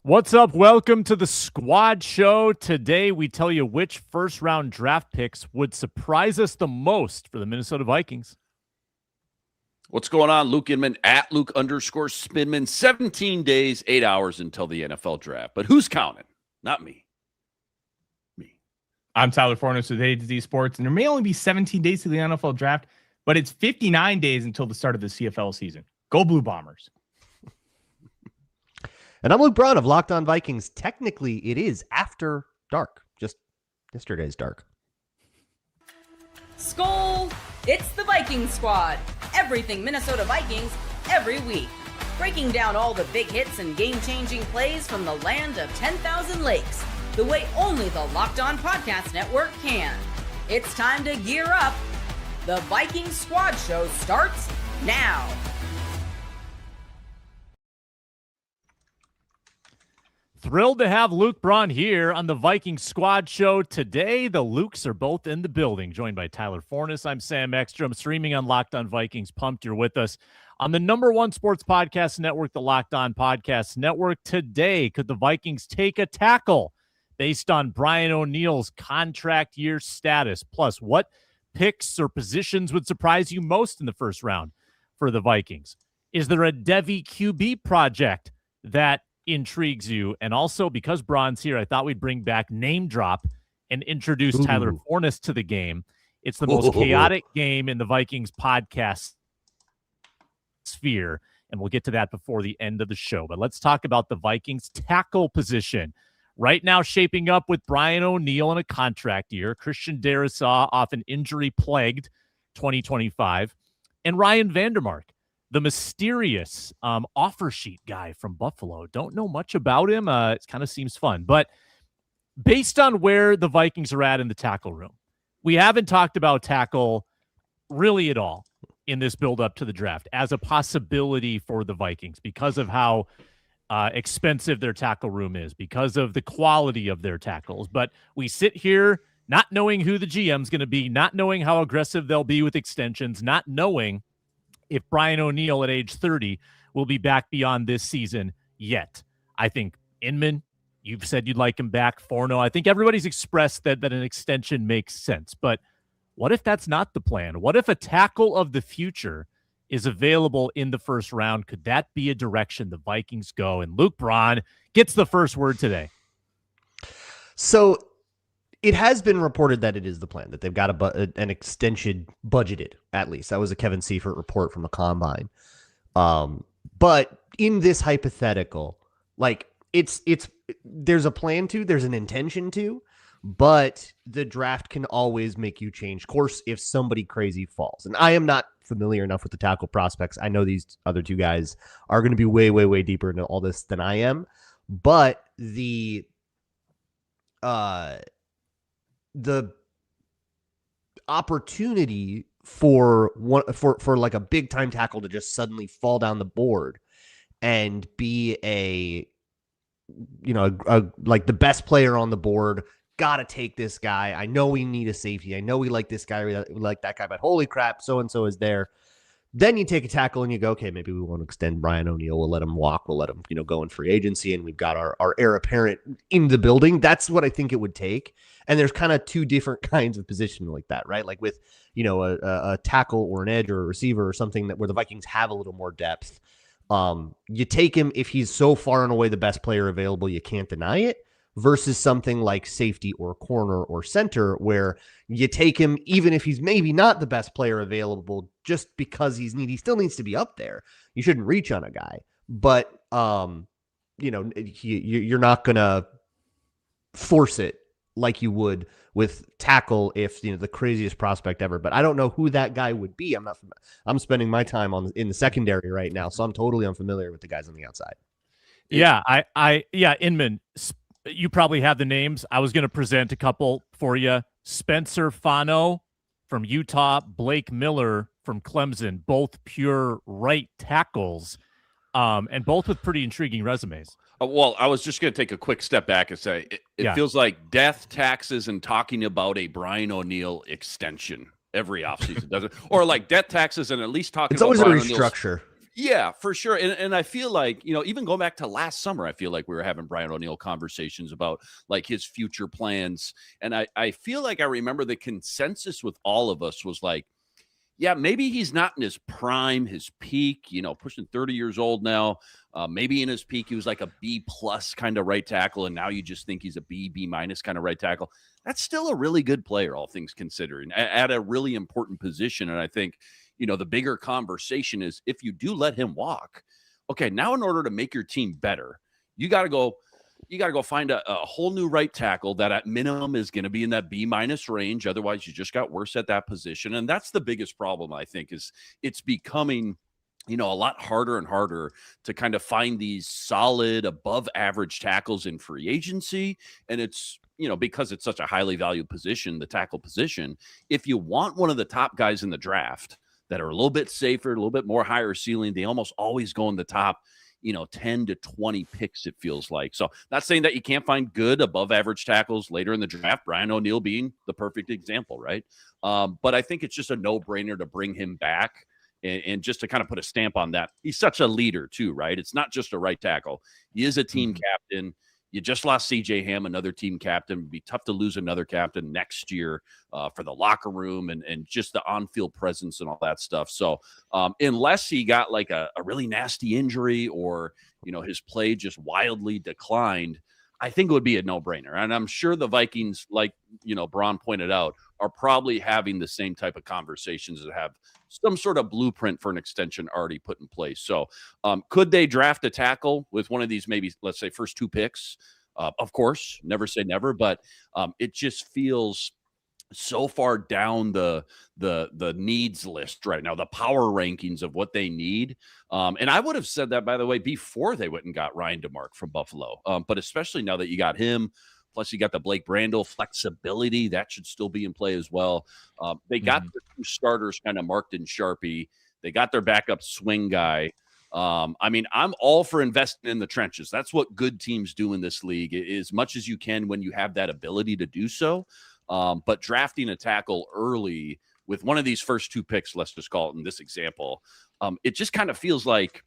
What's up? Welcome to the Squad Show. Today, we tell you which first-round draft picks would surprise us the most for the Minnesota Vikings. What's going on? Luke Inman at Luke_Spinman. 17 days, 8 hours until the NFL draft. But who's counting? Not me. I'm Tyler Fornes with A2Z Sports, and there may only be 17 days to the NFL draft, but it's 59 days until the start of the CFL season. Go Blue Bombers. And I'm Luke Braun of Locked On Vikings. Technically, it is after dark. Just yesterday's dark. Skol! It's the Viking Squad. Everything Minnesota Vikings, every week. Breaking down all the big hits and game-changing plays from the land of 10,000 lakes. The way only the Locked On Podcast Network can. It's time to gear up. The Viking Squad Show starts now. Thrilled to have Luke Braun here on the Viking Squad Show. Today, the Lukes are both in the building, joined by Tyler Fornes. I'm Sam Ekstrom, streaming on Locked On Vikings. Pumped you're with us on the #1 sports podcast network, the Locked On Podcast Network. Today, could the Vikings take a tackle based on Brian O'Neill's contract year status? Plus, what picks or positions would surprise you most in the first round for the Vikings? Is there a Devi QB project that intrigues you? And also, because Braun's here, I thought we'd bring back Name Drop and introduce Tyler Fornes to the game. It's the most chaotic game in the Vikings podcast sphere, and we'll get to that before the end of the show. But let's talk about the Vikings tackle position. Right now, shaping up with Brian O'Neill in a contract year, Christian Darrisaw off an injury-plagued 2025, and Ryan Vandermark, the mysterious offer sheet guy from Buffalo. Don't know much about him. It kind of seems fun. But based on where the Vikings are at in the tackle room, we haven't talked about tackle really at all in this build-up to the draft as a possibility for the Vikings because of how expensive their tackle room is, because of the quality of their tackles. But we sit here not knowing who the GM's going to be, not knowing how aggressive they'll be with extensions, not knowing if Brian O'Neill at age 30 will be back beyond this season yet. I think Inman, you've said you'd like him back. Forno, I think everybody's expressed that an extension makes sense. But what if that's not the plan? What if a tackle of the future is available in the first round? Could that be a direction the Vikings go? And Luke Braun gets the first word today. So it has been reported that it is the plan, that they've got an extension budgeted, at least. That was a Kevin Seifert report from the Combine. But in this hypothetical, like there's a plan to, there's an intention to, but the draft can always make you change course if somebody crazy falls. And I am not familiar enough with the tackle prospects. I know these other two guys are going to be way, way, way deeper into all this than I am. But the opportunity for like a big time tackle to just suddenly fall down the board and be like the best player on the board, gotta take this guy. I know we need a safety. I know we like this guy, we like that guy, but holy crap, so-and-so is there. Then you take a tackle and you go, okay, maybe we want to extend Brian O'Neill. We'll let him walk. We'll let him, go in free agency, and we've got our heir apparent in the building. That's what I think it would take. And there's kind of two different kinds of position like that, right? Like with, a tackle or an edge or a receiver or something where the Vikings have a little more depth. You take him if he's so far and away the best player available, you can't deny it, versus something like safety or corner or center where you take him even if he's maybe not the best player available just because he still needs to be up there. You shouldn't reach on a guy, but you're not going to force it like you would with tackle if the craziest prospect ever. But I don't know who that guy would be. I'm spending my time in the secondary right now, so I'm totally unfamiliar with the guys on the outside. Yeah, Inman, you probably have the names. I was going to present a couple for you. Spencer Fano from Utah, Blake Miller from Clemson, both pure right tackles, and both with pretty intriguing resumes. Well, I was just going to take a quick step back and say it feels like death, taxes, and talking about a Brian O'Neill extension every offseason, doesn't it? Or like death, taxes, and at least talking it's about always Brian a restructure. Yeah, for sure. And I feel like, even going back to last summer, I feel like we were having Brian O'Neill conversations about like his future plans. And I feel like I remember the consensus with all of us was like, yeah, maybe he's not in his prime, his peak, pushing 30 years old now. Maybe in his peak, he was like a B plus kind of right tackle. And now you just think he's a B minus kind of right tackle. That's still a really good player, all things considered, at a really important position. And I think, the bigger conversation is if you do let him walk, okay, now in order to make your team better, you got to go find a whole new right tackle that at minimum is going to be in that B minus range. Otherwise, you just got worse at that position. And that's the biggest problem, I think, is it's becoming, a lot harder and harder to kind of find these solid above average tackles in free agency. And it's, because it's such a highly valued position, the tackle position, if you want one of the top guys in the draft that are a little bit safer, a little bit more higher ceiling, they almost always go in the top 10 to 20 picks, it feels like. So not saying that you can't find good above average tackles later in the draft, Brian O'Neill being the perfect example, right? But I think it's just a no-brainer to bring him back and just to kind of put a stamp on that. He's such a leader too, right? It's not just a right tackle. He is a team captain. You just lost C.J. Ham, another team captain. It'd be tough to lose another captain next year for the locker room and just the on-field presence and all that stuff. So unless he got like a really nasty injury or, his play just wildly declined, I think it would be a no-brainer. And I'm sure the Vikings, like, Braun pointed out, are probably having the same type of conversations that have some sort of blueprint for an extension already put in place. So could they draft a tackle with one of these, maybe, let's say, first two picks? Of course, never say never, but it just feels so far down the needs list right now, the power rankings of what they need. And I would have said that, by the way, before they went and got Ryan DeMarc from Buffalo. But especially now that you got him, plus you got the Blake Brandel flexibility, that should still be in play as well. They got their two starters kind of marked in Sharpie. They got their backup swing guy. I'm all for investing in the trenches. That's what good teams do in this league, as much as you can when you have that ability to do so. But drafting a tackle early with one of these first two picks, let's just call it in this example, it just kind of feels like,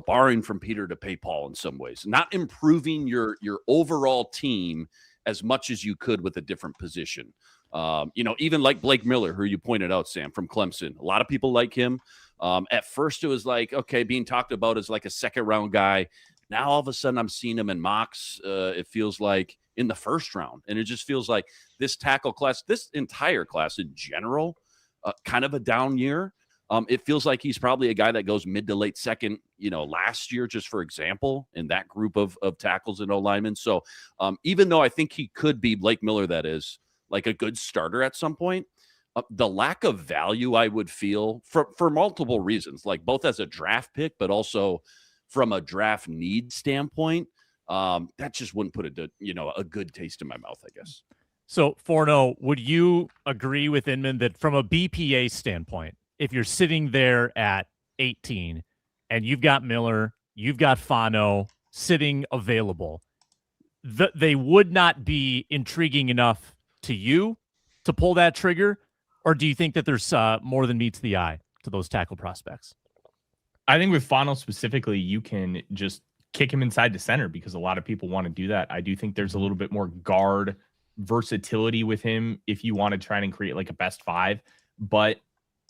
borrowing from Peter to pay Paul in some ways, not improving your overall team as much as you could with a different position. Even like Blake Miller, who you pointed out, Sam, from Clemson. A lot of people like him. At first it was like, okay, being talked about as like a second round guy. Now all of a sudden I'm seeing him in mocks. It feels like in the first round. And it just feels like this tackle class, this entire class in general, kind of a down year. It feels like he's probably a guy that goes mid to late second, last year, just for example, in that group of tackles and O-linemen. So even though I think he could be Blake Miller, that is, like a good starter at some point, the lack of value I would feel for multiple reasons, like both as a draft pick, but also from a draft need standpoint, that just wouldn't put a good taste in my mouth, I guess. So, Forno, would you agree with Inman that from a BPA standpoint, if you're sitting there at 18 and you've got Miller, you've got Fano sitting available, they would not be intriguing enough to you to pull that trigger? Or do you think that there's more than meets the eye to those tackle prospects? I think with Fano specifically, you can just kick him inside the center because a lot of people want to do that. I do think there's a little bit more guard versatility with him if you want to try and create like a best five. But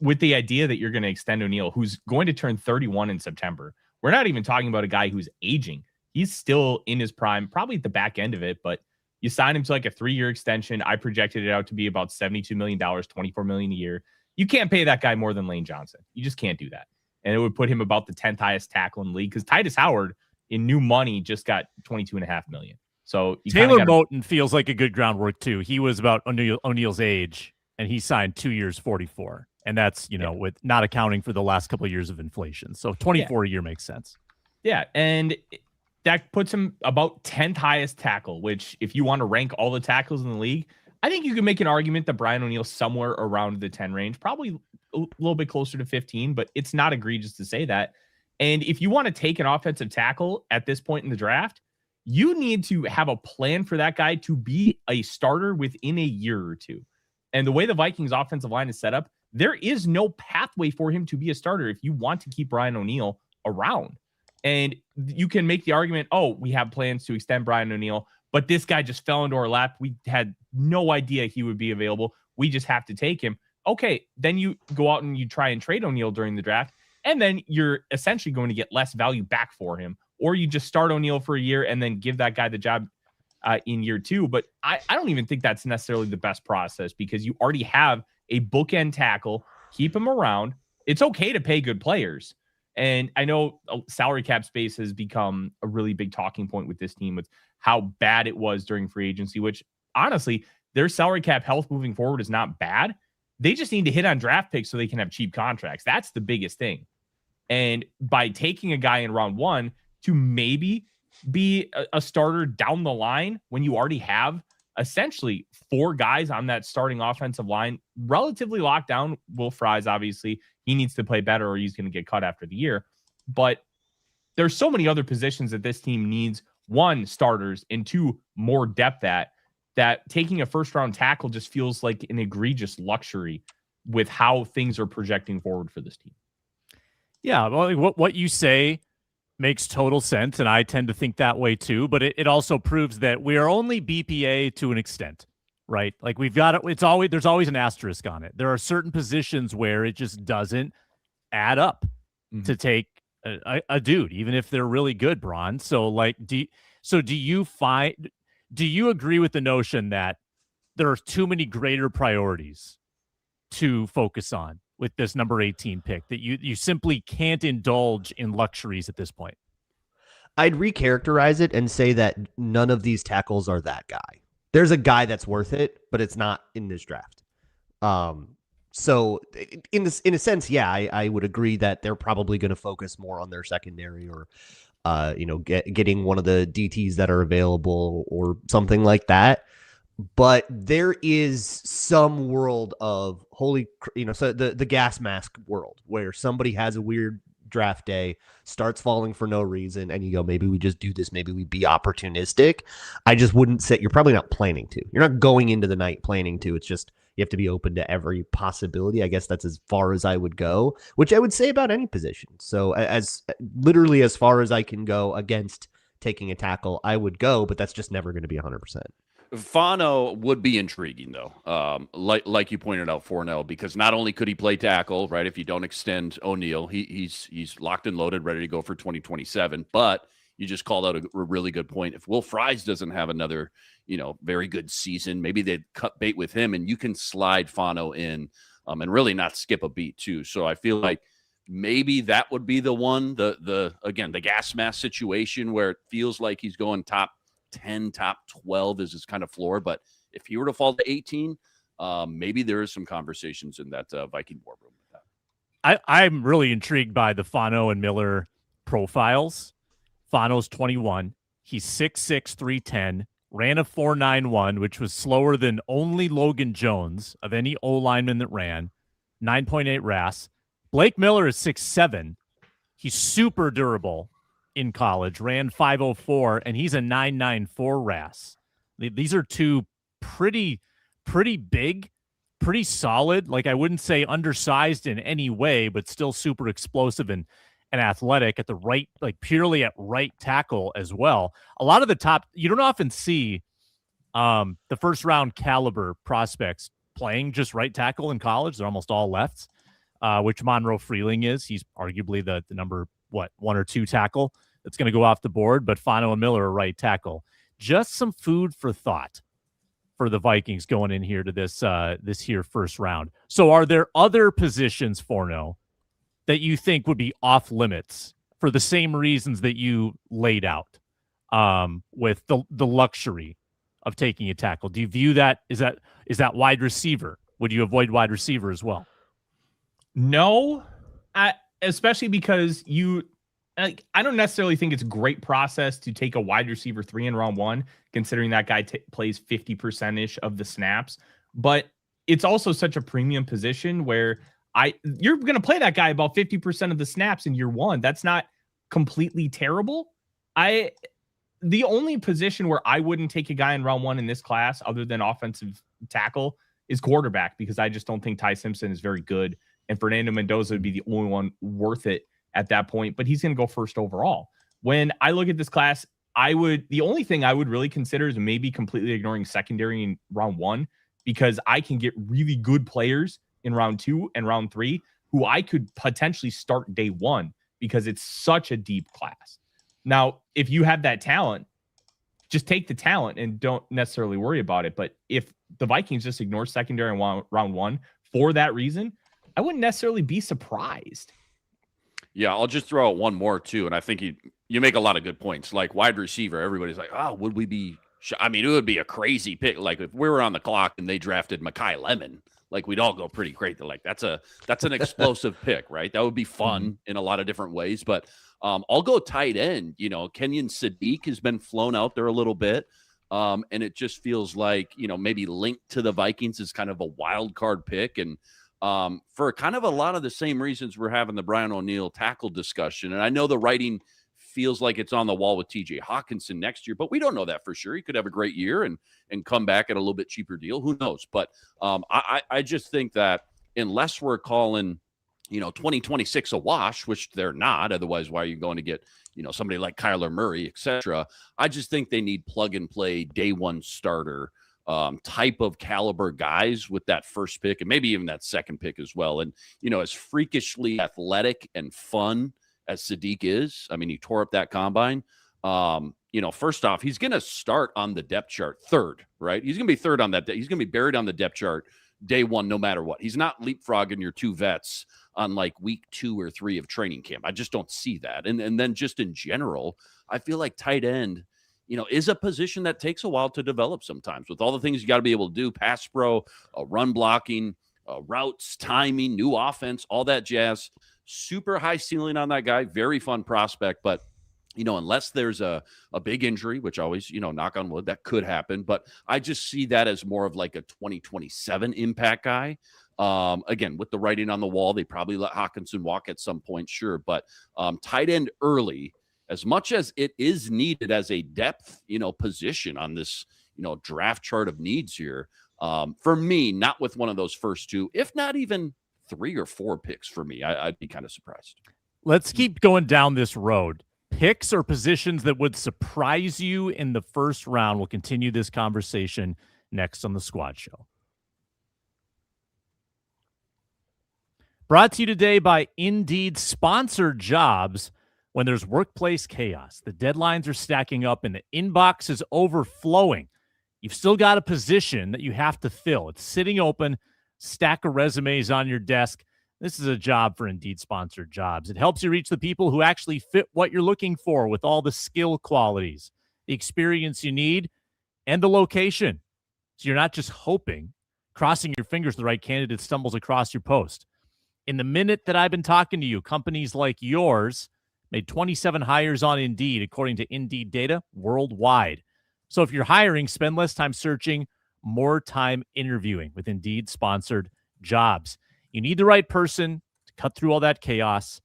with the idea that you're going to extend O'Neill, who's going to turn 31 in September, we're not even talking about a guy who's aging. He's still in his prime, probably at the back end of it, but you sign him to like a 3-year extension. I projected it out to be about $72 million, $24 million a year. You can't pay that guy more than Lane Johnson. You just can't do that. And it would put him about the 10th highest tackle in the league because Titus Howard in new money just got $22.5 million. So Taylor Moton feels like a good groundwork too. He was about O'Neill's age and he signed 2 years, 44. And that's, with not accounting for the last couple of years of inflation. So 24 a year makes sense. Yeah. And that puts him about 10th highest tackle, which if you want to rank all the tackles in the league, I think you can make an argument that Brian O'Neill's somewhere around the 10 range, probably a little bit closer to 15, but it's not egregious to say that. And if you want to take an offensive tackle at this point in the draft, you need to have a plan for that guy to be a starter within a year or two. And the way the Vikings offensive line is set up, there is no pathway for him to be a starter if you want to keep Brian O'Neill around. And you can make the argument, oh, we have plans to extend Brian O'Neill, but this guy just fell into our lap. We had no idea he would be available. We just have to take him. Okay, then you go out and you try and trade O'Neill during the draft, and then you're essentially going to get less value back for him. Or you just start O'Neill for a year and then give that guy the job in year 2. But I don't even think that's necessarily the best process, because you already have a bookend tackle. Keep him around. It's okay to pay good players. And I know salary cap space has become a really big talking point with this team, with how bad it was during free agency, which honestly, their salary cap health moving forward is not bad. They just need to hit on draft picks so they can have cheap contracts. That's the biggest thing. And by taking a guy in round 1 to maybe be a starter down the line, when you already have essentially 4 guys on that starting offensive line relatively locked down. Will Fries, obviously, he needs to play better or he's going to get cut after the year. But there's so many other positions that this team needs, 1, starters, and 2, more depth at, that taking a first-round tackle just feels like an egregious luxury with how things are projecting forward for this team. Yeah, well, what you say makes total sense, and I tend to think that way too, but it also proves that we are only BPA to an extent, right? Like, we've got it. There's always an asterisk on it. There are certain positions where it just doesn't add up to take a dude, even if they're really good, Bron. So, like, do you agree with the notion that there are too many greater priorities to focus on with this number 18 pick, that you simply can't indulge in luxuries at this point? I'd recharacterize it and say that none of these tackles are that guy. There's a guy that's worth it, but it's not in this draft. So in a sense, yeah, I would agree that they're probably going to focus more on their secondary, or getting one of the DTs that are available or something like that. But there is some world of so the gas mask world, where somebody has a weird draft day, starts falling for no reason, and you go, maybe we just do this, maybe we be opportunistic. I just wouldn't say, you're probably not planning to. You're not going into the night planning to. It's just, you have to be open to every possibility. I guess that's as far as I would go, which I would say about any position. So as literally as far as I can go against taking a tackle, I would go, but that's just never going to be 100%. Fano would be intriguing, though, like you pointed out, Fornell, because not only could he play tackle, right? If you don't extend O'Neill, he's locked and loaded, ready to go for 2027. But you just called out a really good point. If Will Fries doesn't have another, very good season, maybe they'd cut bait with him, and you can slide Fano in, and really not skip a beat too. So I feel like maybe that would be the one, the gas mask situation, where it feels like he's going top 10, top 12 is his kind of floor. But if he were to fall to 18, maybe there is some conversations in that Viking war room with that. I'm really intrigued by the Fano and Miller profiles. Fano's 21. He's 6'6", 310, ran a 4.91, which was slower than only Logan Jones of any O-lineman that ran, 9.8 RAS. Blake Miller is 6'7". He's super durable in college, ran 5.04, and he's a 9.94 RAS. These are two pretty big, pretty solid. Like, I wouldn't say undersized in any way, but still super explosive and athletic at the right, like purely at right tackle as well. A lot of the top, you don't often see the first round caliber prospects playing just right tackle in college. They're almost all lefts, which Monroe Freeling is. He's arguably the number, 1 or 2 tackle that's going to go off the board, but Fano and Miller are right tackle. Just some food for thought for the Vikings going in here to this here first round. So are there other positions, Forno, that you think would be off limits for the same reasons that you laid out, with the luxury of taking a tackle? Do you view that, is that wide receiver? Would you avoid wide receiver as well? No, especially because I don't necessarily think it's a great process to take a wide receiver 3 in round 1, considering that guy plays 50%-ish of the snaps. But it's also such a premium position where you're going to play that guy about 50% of the snaps in year 1. That's not completely terrible. The only position where I wouldn't take a guy in round 1 in this class, other than offensive tackle, is quarterback, because I just don't think Ty Simpson is very good, and Fernando Mendoza would be the only one worth it at that point, but he's going to go first overall. When I look at this class, the only thing I would really consider is maybe completely ignoring secondary in round 1, because I can get really good players in round 2 and round 3 who I could potentially start day 1 because it's such a deep class. Now, if you have that talent, just take the talent and don't necessarily worry about it. But if the Vikings just ignore secondary in round 1 for that reason, I wouldn't necessarily be surprised. Yeah, I'll just throw out one more too, and I think you make a lot of good points. Like wide receiver, everybody's like, "Oh, would we be?" I mean, it would be a crazy pick. Like if we were on the clock and they drafted Mekhi Lemon, like we'd all go pretty great. They're like, "That's an explosive pick, right?" That would be fun in a lot of different ways. But I'll go tight end. Kenyon Sadiq has been flown out there a little bit, and it just feels like maybe linked to the Vikings is kind of a wild card pick, and for kind of a lot of the same reasons we're having the Brian O'Neill tackle discussion. And I know the writing feels like it's on the wall with TJ Hawkinson next year, but we don't know that for sure. He could have a great year and come back at a little bit cheaper deal. Who knows? But I just think that unless we're calling, 2026 a wash, which they're not, otherwise, why are you going to get, somebody like Kyler Murray, etc. I just think they need plug and play day 1 starter type of caliber guys with that first pick and maybe even that second pick as well. And, as freakishly athletic and fun as Sadiq is, I mean, he tore up that combine. First off, he's going to start on the depth chart third, right? He's going to be third on that. He's going to be buried on the depth chart day 1, no matter what. He's not leapfrogging your 2 vets on like week 2 or 3 of training camp. I just don't see that. And then just in general, I feel like tight end, is a position that takes a while to develop sometimes with all the things you got to be able to do, pass pro, run blocking, routes, timing, new offense, all that jazz. Super high ceiling on that guy. Very fun prospect. But, unless there's a big injury, which always, knock on wood, that could happen. But I just see that as more of like a 2027 impact guy. Again, with the writing on the wall, they probably let Hawkinson walk at some point, sure. But tight end early, as much as it is needed as a depth, position on this, draft chart of needs here, for me, not with one of those first 2, if not even 3 or 4 picks for me, I'd be kind of surprised. Let's keep going down this road. Picks or positions that would surprise you in the first round. We'll continue this conversation next on the Squad Show. Brought to you today by Indeed Sponsored Jobs. When there's workplace chaos, the deadlines are stacking up and the inbox is overflowing, you've still got a position that you have to fill. It's sitting open, stack of resumes on your desk. This is a job for Indeed Sponsored Jobs. It helps you reach the people who actually fit what you're looking for with all the skill qualities, the experience you need, and the location. So you're not just hoping, crossing your fingers the right candidate stumbles across your post. In the minute that I've been talking to you, companies like yours made 27 hires on Indeed, according to Indeed data worldwide. So if you're hiring, spend less time searching, more time interviewing with Indeed Sponsored Jobs. You need the right person to cut through all that chaos,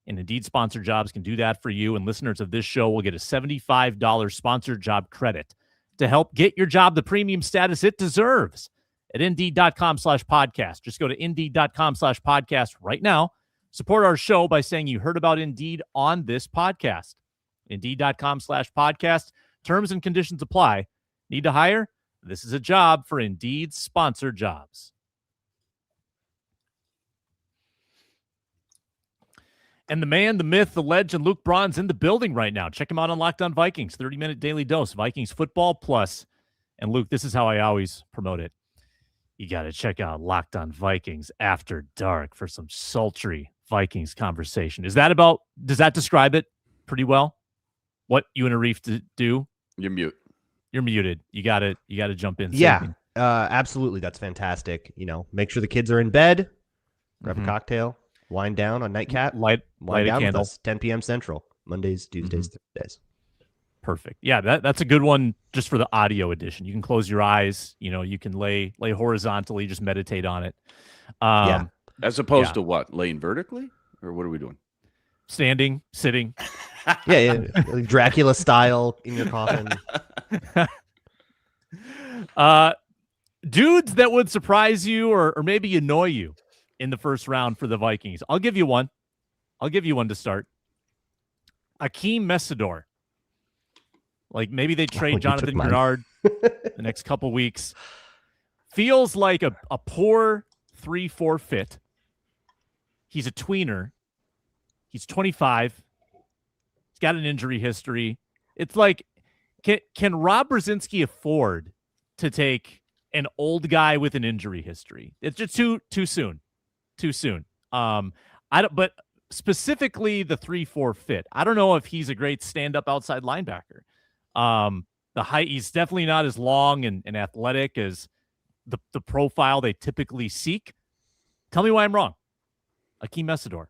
and Indeed Sponsored Jobs can do that for you. And listeners of this show will get a $75 sponsored job credit to help get your job the premium status it deserves at Indeed.com/podcast. Just go to Indeed.com/podcast right now. Support our show by saying you heard about Indeed on this podcast. Indeed.com/podcast. Terms and conditions apply. Need to hire? This is a job for Indeed Sponsored Jobs. And the man, the myth, the legend, Luke Braun's in the building right now. Check him out on Locked On Vikings, 30-minute daily dose, Vikings football plus. And Luke, this is how I always promote it. You got to check out Locked On Vikings After Dark for some sultry Vikings conversation. Does that describe it pretty well? What you and Arif do? You're muted. You got to jump in. Yeah, absolutely. That's fantastic. Make sure the kids are in bed, grab a cocktail, wind down on nightcap, light a down candle. with us, 10 p.m. Central, Mondays, Tuesdays, Thursdays. Perfect. Yeah, that's a good one just for the audio edition. You can close your eyes. You can lay horizontally, just meditate on it. Yeah. As opposed to what? Laying vertically? Or what are we doing? Standing, sitting. Yeah. Dracula style in your coffin. Dudes that would surprise you or maybe annoy you in the first round for the Vikings. I'll give you one. I'll give you one to start. Akeem Messidor. Like maybe they trade Jonathan Grenard the next couple weeks. Feels like a poor 3-4 fit. He's a tweener. He's 25. He's got an injury history. It's like, can Rob Brzezinski afford to take an old guy with an injury history? It's just too soon. Too soon. But specifically the 3-4 fit. I don't know if he's a great stand-up outside linebacker. The height, he's definitely not as long and athletic as the profile they typically seek. Tell me why I'm wrong. Akeem Messidor.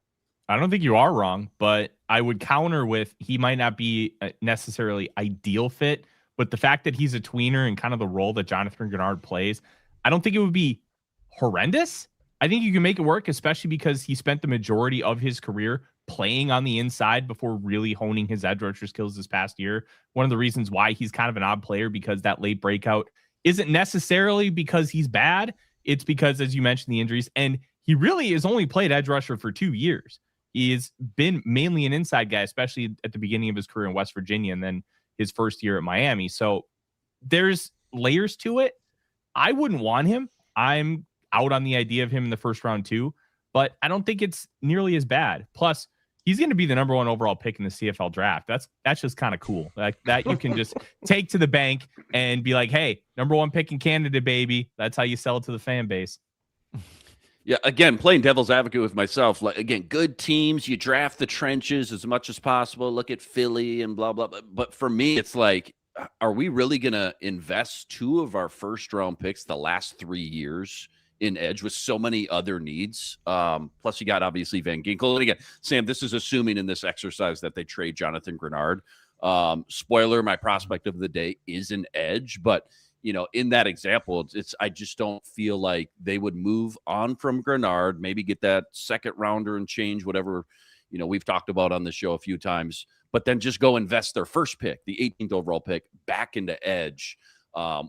I don't think you are wrong, but I would counter with he might not be a necessarily ideal fit, but the fact that he's a tweener and kind of the role that Jonathan Grenard plays, I don't think it would be horrendous. I think you can make it work, especially because he spent the majority of his career playing on the inside before really honing his edge rusher skills this past year. One of the reasons why he's kind of an odd player, because that late breakout isn't necessarily because he's bad. It's because, as you mentioned, the injuries, and he really has only played edge rusher for 2 years. He's been mainly an inside guy, especially at the beginning of his career in West Virginia and then his first year at Miami. So there's layers to it. I wouldn't want him. I'm out on the idea of him in the first round too, but I don't think it's nearly as bad. Plus, he's going to be the number 1 overall pick in the CFL draft. That's just kind of cool. Like that you can just take to the bank and be like, hey, number 1 pick in Canada, baby. That's how you sell it to the fan base. Yeah, again, playing devil's advocate with myself. Like, again, good teams, you draft the trenches as much as possible. Look at Philly and blah, blah, blah. But for me, it's like, are we really going to invest 2 of our first-round picks the last 3 years in edge with so many other needs? Plus, you got, obviously, Van Ginkel. And again, Sam, this is assuming in this exercise that they trade Jonathan Grenard. Spoiler, my prospect of the day is an edge, but in that example, I just don't feel like they would move on from Grenard, maybe get that second rounder and change whatever, we've talked about on the show a few times, but then just go invest their first pick, the 18th overall pick, back into edge,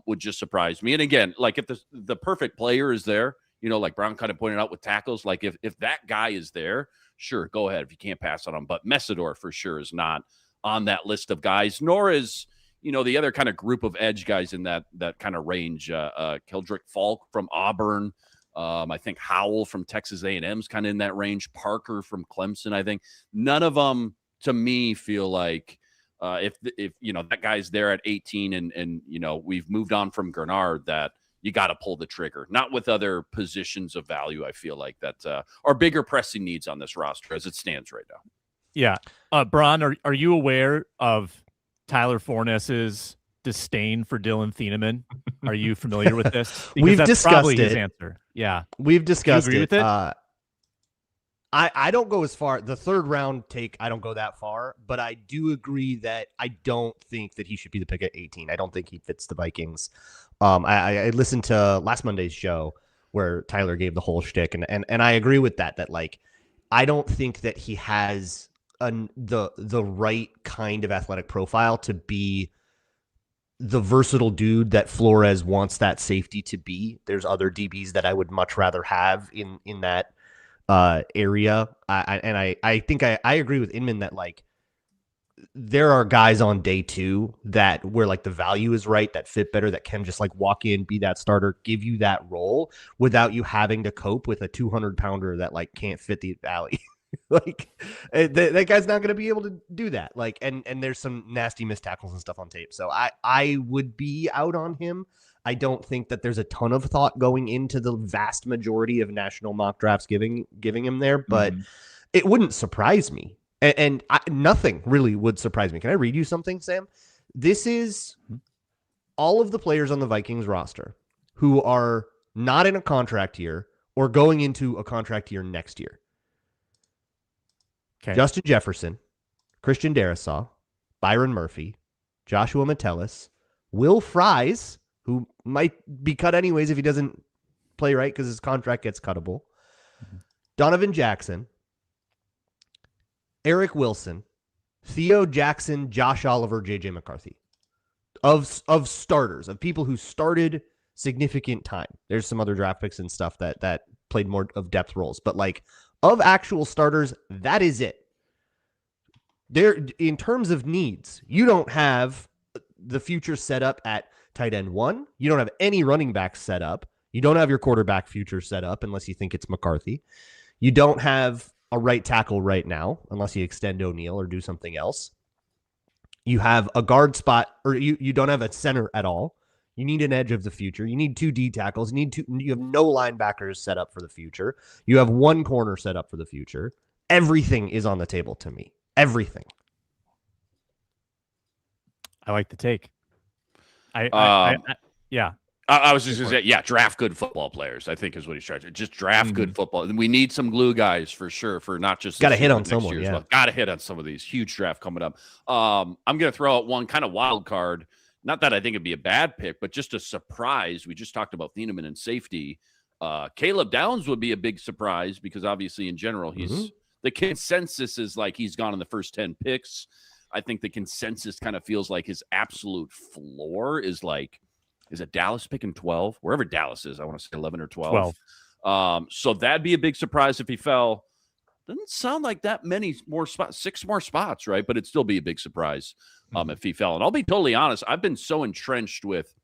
would just surprise me. And again, like if the perfect player is there, like Brown kind of pointed out with tackles, like if that guy is there, sure, go ahead if you can't pass on him. But Messidor for sure is not on that list of guys, nor is the other kind of group of edge guys in that kind of range, Keldrick Falk from Auburn. I think Howell from Texas A&M is kind of in that range. Parker from Clemson, I think. None of them, to me, feel like if that guy's there at 18 and we've moved on from Grenard, that you got to pull the trigger. Not with other positions of value, I feel like, that are bigger pressing needs on this roster as it stands right now. Yeah. Bron, are you aware of Tyler Fornes's disdain for Dylan Thieneman? Are you familiar with this? Because We've that's discussed probably it. his answer. Yeah, we've discussed agree it. with it? I don't go as far. The third round take, I don't go that far, but I do agree that I don't think that he should be the pick at 18. I don't think he fits the Vikings. I listened to last Monday's show where Tyler gave the whole shtick, and I agree with that. That like, I don't think that he has the right kind of athletic profile to be the versatile dude that Flores wants that safety to be. There's other DBs that I would much rather have in that area. I think I agree with Inman that like there are guys on day 2 that where like the value is right, that fit better, that can just like walk in, be that starter, give you that role without you having to cope with a 200-pounder that like can't fit the alley. Like that guy's not going to be able to do that. Like, and there's some nasty missed tackles and stuff on tape. So I would be out on him. I don't think that there's a ton of thought going into the vast majority of national mock drafts giving him there, but it wouldn't surprise me. And nothing really would surprise me. Can I read you something, Sam? This is all of the players on the Vikings roster who are not in a contract year or going into a contract year next year. Okay. Justin Jefferson, Christian Darrisaw, Byron Murphy, Joshua Metellus, Will Fries, who might be cut anyways if he doesn't play right because his contract gets cuttable, Donovan Jackson, Eric Wilson, Theo Jackson, Josh Oliver, J.J. McCarthy. Of starters, of people who started significant time. There's some other draft picks and stuff that played more of depth roles. But like Of actual starters, that is it. There, in terms of needs, you don't have the future set up at tight end 1. You don't have any running backs set up. You don't have your quarterback future set up unless you think it's McCarthy. You don't have a right tackle right now unless you extend O'Neal or do something else. You have a guard spot, or you don't have a center at all. You need an edge of the future. You need 2 D tackles. You have no linebackers set up for the future. You have 1 corner set up for the future. Everything is on the table to me. Everything. I like the take. Yeah. I was just going to say, yeah, draft good football players, I think is what he's trying to. Just draft good football. And we need some glue guys for sure, for not just. Got to hit on someone, yeah. Well. Got to hit on some of these. Huge draft coming up. I'm going to throw out one kind of wild card. Not that I think it'd be a bad pick, but just a surprise. We just talked about Inman and safety. Caleb Downs would be a big surprise because obviously in general, the consensus is like he's gone in the first 10 picks. I think the consensus kind of feels like his absolute floor is like, is it Dallas picking 12? Wherever Dallas is, I want to say 11 or 12. So that'd be a big surprise if he fell. Doesn't sound like that many more spots, 6 more spots, right? But it'd still be a big surprise if he fell. And I'll be totally honest, I've been so entrenched with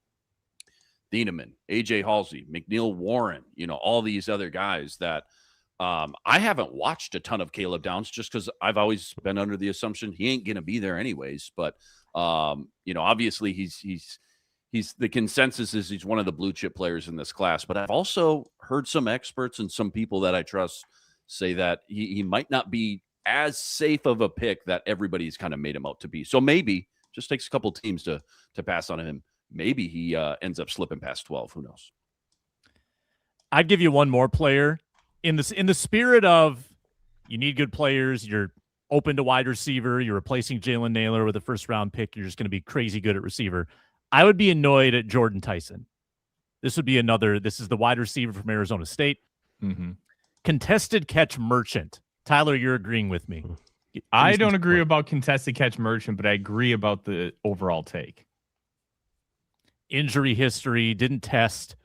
Thieneman, AJ Halsey, McNeil Warren, all these other guys that I haven't watched a ton of Caleb Downs just because I've always been under the assumption he ain't going to be there anyways. But, obviously he's the consensus is he's one of the blue chip players in this class. But I've also heard some experts and some people that I trust say that he might not be as safe of a pick that everybody's kind of made him out to be. So maybe just takes a couple teams to pass on him. Maybe he ends up slipping past 12. Who knows? I'd give you one more player in the spirit of you need good players. You're open to wide receiver. You're replacing Jalen Naylor with a first round pick. You're just going to be crazy good at receiver. I would be annoyed at Jordan Tyson. This is the wide receiver from Arizona State. Contested catch merchant. Tyler, you're agreeing with me. I don't agree about contested catch merchant, but I agree about the overall take. Injury history, didn't test,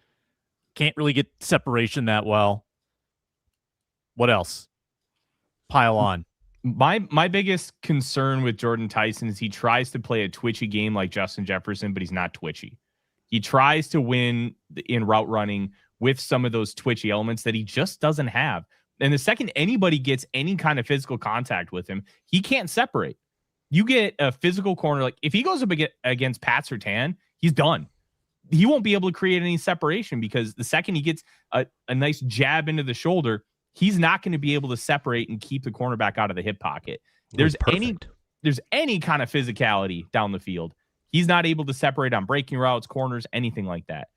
can't really get separation that well. What else? Pile on. My biggest concern with Jordan Tyson is he tries to play a twitchy game like Justin Jefferson, but he's not twitchy. He tries to win in route running with some of those twitchy elements that he just doesn't have. And the second anybody gets any kind of physical contact with him, he can't separate. You get a physical corner, like if he goes up against Pat Surtain, he's done. He won't be able to create any separation because the second he gets a nice jab into the shoulder, he's not going to be able to separate and keep the cornerback out of the hip pocket. There's any kind of physicality down the field. He's not able to separate on breaking routes, corners, anything like that.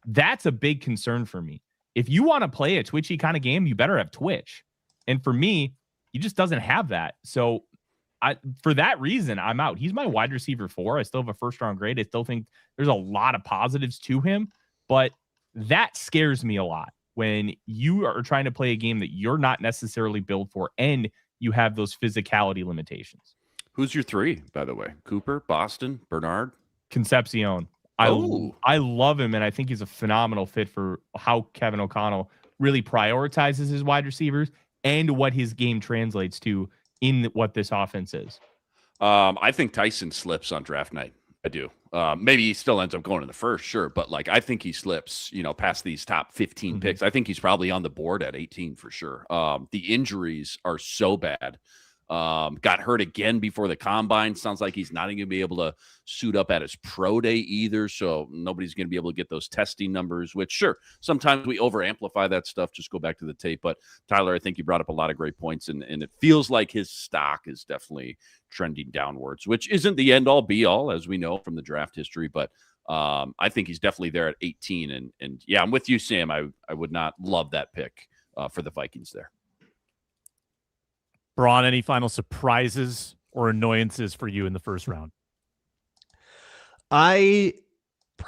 That's a big concern for me. If you want to play a twitchy kind of game, you better have twitch. And for me, he just doesn't have that. So for that reason, I'm out. He's my wide receiver 4. I still have a first round grade. I still think there's a lot of positives to him, but that scares me a lot when you are trying to play a game that you're not necessarily built for and you have those physicality limitations. Who's your 3, by the way? Cooper, Boston, Bernard? Concepcion. I love him, and I think he's a phenomenal fit for how Kevin O'Connell really prioritizes his wide receivers and what his game translates to in what this offense is. I think Tyson slips on draft night. I do. Maybe he still ends up going in the first, sure, but I think he slips, past these top 15 picks. I think he's probably on the board at 18 for sure. The injuries are so bad. Got hurt again before the combine. Sounds like he's not going to be able to suit up at his pro day either. So nobody's going to be able to get those testing numbers, which sure, sometimes we over amplify that stuff. Just go back to the tape. But Tyler, I think you brought up a lot of great points and it feels like his stock is definitely trending downwards, which isn't the end all be all, as we know from the draft history. But I think he's definitely there at 18. And yeah, I'm with you, Sam. I would not love that pick for the Vikings there. Braun, any final surprises or annoyances for you in the first round? I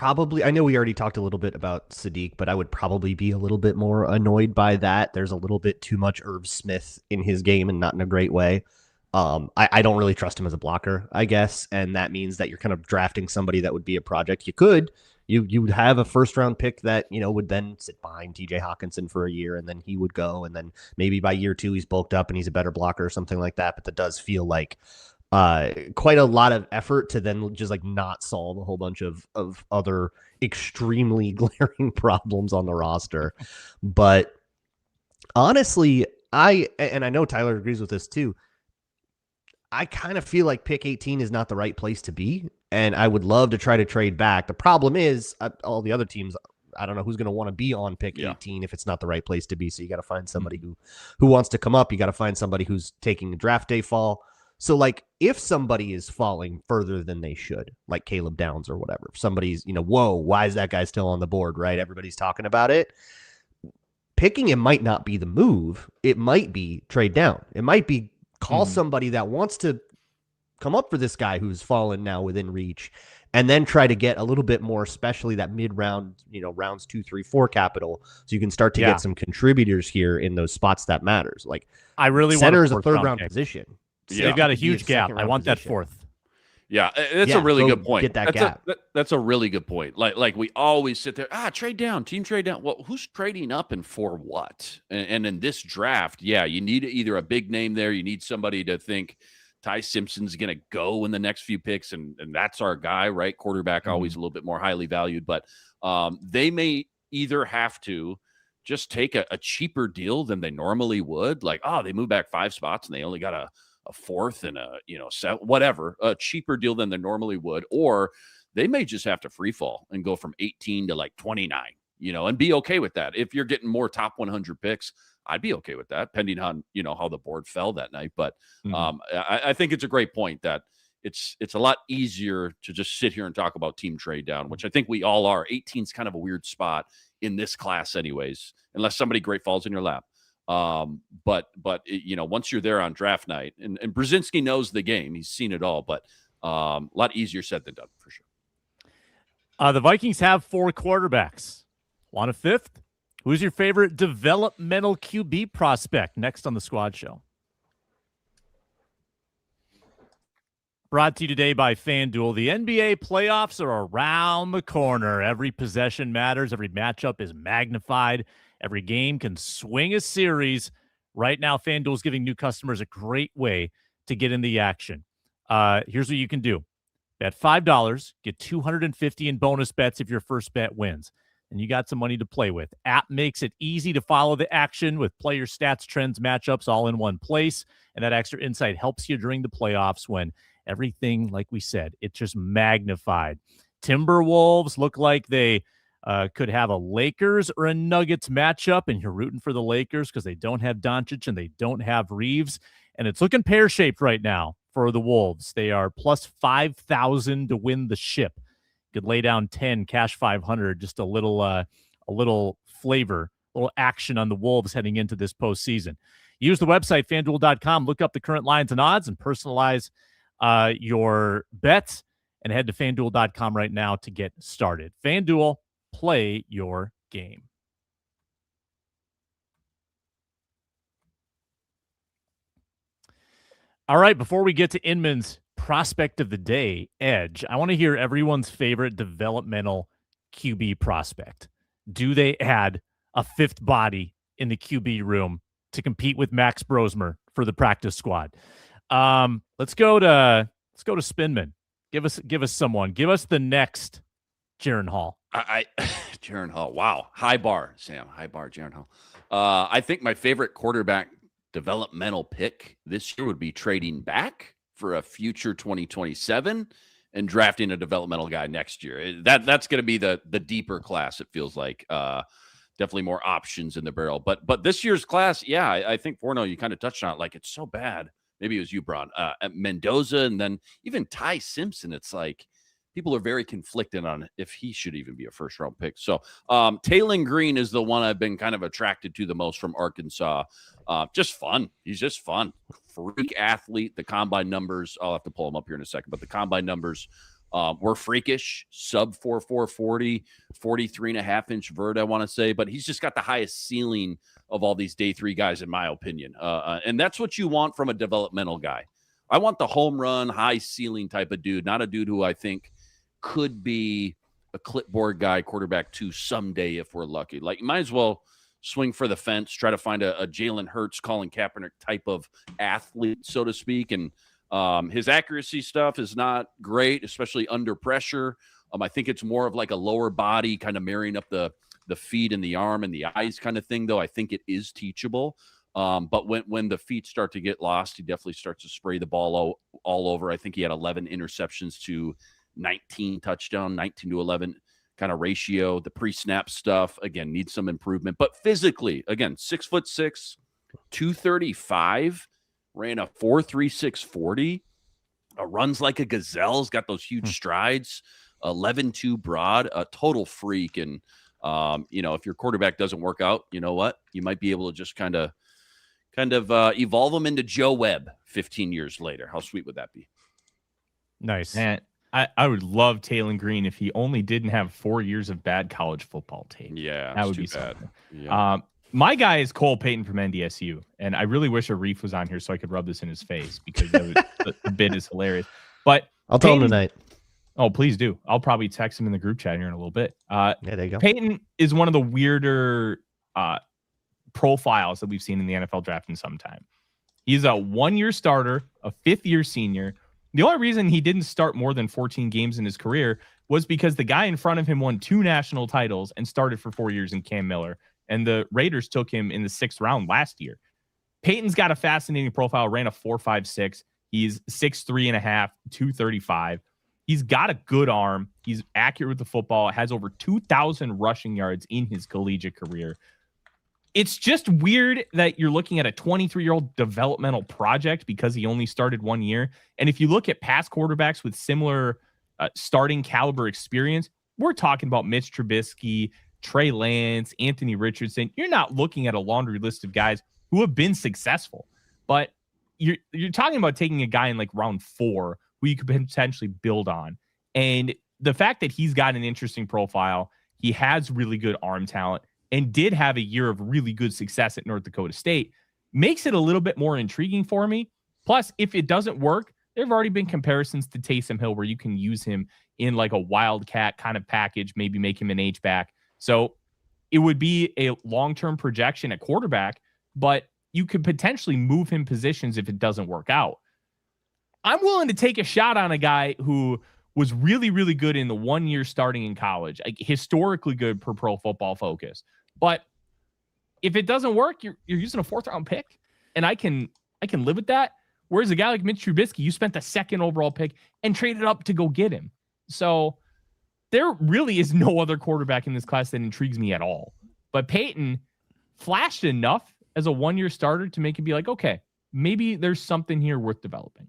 know we already talked a little bit about Sadiq, but I would probably be a little bit more annoyed by that. There's a little bit too much Irv Smith in his game and not in a great way. I don't really trust him as a blocker, I guess. And that means that you're kind of drafting somebody that would be a project. You could You would have a first round pick that, would then sit behind TJ Hawkinson for a year, and then he would go, and then maybe by year 2 he's bulked up and he's a better blocker or something like that. But that does feel like quite a lot of effort to then just like not solve a whole bunch of other extremely glaring problems on the roster. But honestly, I know Tyler agrees with this too. I kind of feel like pick 18 is not the right place to be, and I would love to try to trade back. The problem is all the other teams, I don't know who's going to want to be on pick 18 if it's not the right place to be. So you got to find somebody who wants to come up. You got to find somebody who's taking a draft day fall. So like if somebody is falling further than they should, like Caleb Downs or whatever, if somebody's, whoa, why is that guy still on the board, right? Everybody's talking about it. Picking him might not be the move. It might be trade down. It might be call somebody that wants to come up for this guy who's fallen now within reach, and then try to get a little bit more, especially that mid-round, rounds 2, 3, 4 capital, so you can start to get some contributors here in those spots that matters. Like I really center want is a third-round position. So they've got a huge gap. I want that fourth. Yeah, that's a really good point. Get that gap. That's a really good point. Like we always sit there, trade down, team trade down. Well, who's trading up and for what? And in this draft, you need either a big name there. You need somebody to think Ty Simpson's going to go in the next few picks, and that's our guy, right? Quarterback always a little bit more highly valued, but they may either have to just take a cheaper deal than they normally would. Like, they moved back 5 spots and they only got a fourth and a cheaper deal than they normally would, or they may just have to free fall and go from 18 to like 29, and be okay with that. If you're getting more top 100 picks, I'd be okay with that, depending on, how the board fell that night. But I think it's a great point that it's a lot easier to just sit here and talk about team trade down, which I think we all are. 18 is kind of a weird spot in this class anyways, unless somebody great falls in your lap. But once you're there on draft night, and Brzezinski knows the game, he's seen it all, but a lot easier said than done for sure. The Vikings have 4 quarterbacks. Want a 5th? Who's your favorite developmental QB prospect? Next on the Squad Show. Brought to you today by FanDuel. The NBA playoffs are around the corner. Every possession matters. Every matchup is magnified. Every game can swing a series. Right now, FanDuel is giving new customers a great way to get in the action. Here's what you can do. Bet $5, get $250 in bonus bets if your first bet wins. And you got some money to play with. App makes it easy to follow the action with player stats, trends, matchups all in one place. And that extra insight helps you during the playoffs when everything, like we said, it's just magnified. Timberwolves look like they could have a Lakers or a Nuggets matchup, and you're rooting for the Lakers because they don't have Doncic and they don't have Reeves. And it's looking pear-shaped right now for the Wolves. They are plus 5,000 to win the ship. Could lay down 10, cash 500, just a little flavor, a little action on the Wolves heading into this postseason. Use the website, FanDuel.com, look up the current lines and odds, and personalize your bets, and head to FanDuel.com right now to get started. FanDuel, play your game. All right, before we get to Inman's prospect of the day, Edge, I want to hear everyone's favorite developmental QB prospect. Do they add a 5th body in the QB room to compete with Max Brosmer for the practice squad? Let's go to Spinman. Give us someone. Give us the next Jaron Hall. Jaron Hall. Wow. High bar, Sam. High bar, Jaron Hall. I think my favorite quarterback developmental pick this year would be trading back for a future 2027 and drafting a developmental guy next year. That's going to be the deeper class. It feels like definitely more options in the barrel. But this year's class, I think Forno, you kind of touched on it. Like, it's so bad. Maybe it was you, Braun. Mendoza, and then even Ty Simpson. It's like people are very conflicted on if he should even be a first-round pick. So Taylon Green is the one I've been kind of attracted to the most from Arkansas. Just fun. He's just fun. Freak athlete. The combine numbers, I'll have to pull them up here in a second, but the combine numbers were freakish. Sub 4.4 40, 43.5-inch vert, I want to say. But he's just got the highest ceiling of all these day 3 guys, in my opinion. And that's what you want from a developmental guy. I want the home run, high ceiling type of dude, not a dude who I think could be a clipboard guy, quarterback 2 someday if we're lucky. Like, you might as well swing for the fence, try to find a Jalen Hurts, Colin Kaepernick type of athlete, so to speak. And his accuracy stuff is not great, especially under pressure. I think it's more of like a lower body kind of marrying up the feet and the arm and the eyes kind of thing, though. I think it is teachable. But when the feet start to get lost, he definitely starts to spray the ball all over. I think he had 11 interceptions to 19 touchdown, 19 to 11 kind of ratio. The pre-snap stuff, again, needs some improvement. But physically, again, 6'6", 235, ran a 4.36 40, runs like a gazelle's got those huge strides, 11.2 broad, a total freak. And, if your quarterback doesn't work out, you know what? You might be able to just kind of evolve him into Joe Webb 15 years later. How sweet would that be? Nice. And I would love Taylor Green if he only didn't have 4 years of bad college football tape. Yeah, that would be bad. something. Yeah. My guy is Cole Payton from NDSU, and I really wish Arif was on here so I could rub this in his face because the bit is hilarious. But I'll tell him tonight. Oh, please do. I'll probably text him in the group chat here in a little bit. Yeah, there you go. Payton is one of the weirder profiles that we've seen in the NFL draft in some time. He's a 1-year starter, a 5th-year senior. The only reason he didn't start more than 14 games in his career was because the guy in front of him won 2 national titles and started for 4 years in Cam Miller, and the Raiders took him in the 6th round last year. Peyton's got a fascinating profile, ran a 4.56. He's 6'3.5", 235. He's got a good arm. He's accurate with the football, has over 2,000 rushing yards in his collegiate career. It's just weird that you're looking at a 23-year-old developmental project because he only started 1 year. And if you look at past quarterbacks with similar starting caliber experience, we're talking about Mitch Trubisky, Trey Lance, Anthony Richardson. You're not looking at a laundry list of guys who have been successful. But you're talking about taking a guy in like round 4 who you could potentially build on. And the fact that he's got an interesting profile, he has really good arm talent, and did have a year of really good success at North Dakota State, makes it a little bit more intriguing for me. Plus, if it doesn't work, there have already been comparisons to Taysom Hill where you can use him in like a wildcat kind of package, maybe make him an H-back. So it would be a long-term projection at quarterback, but you could potentially move him positions if it doesn't work out. I'm willing to take a shot on a guy who was really, really good in the 1 year starting in college, like historically good per Pro Football Focus. But if it doesn't work, you're using a 4th round pick, and I can live with that. Whereas a guy like Mitch Trubisky, you spent the 2nd overall pick and traded up to go get him. So there really is no other quarterback in this class that intrigues me at all. But Peyton flashed enough as a 1 year starter to make it be like, okay, maybe there's something here worth developing.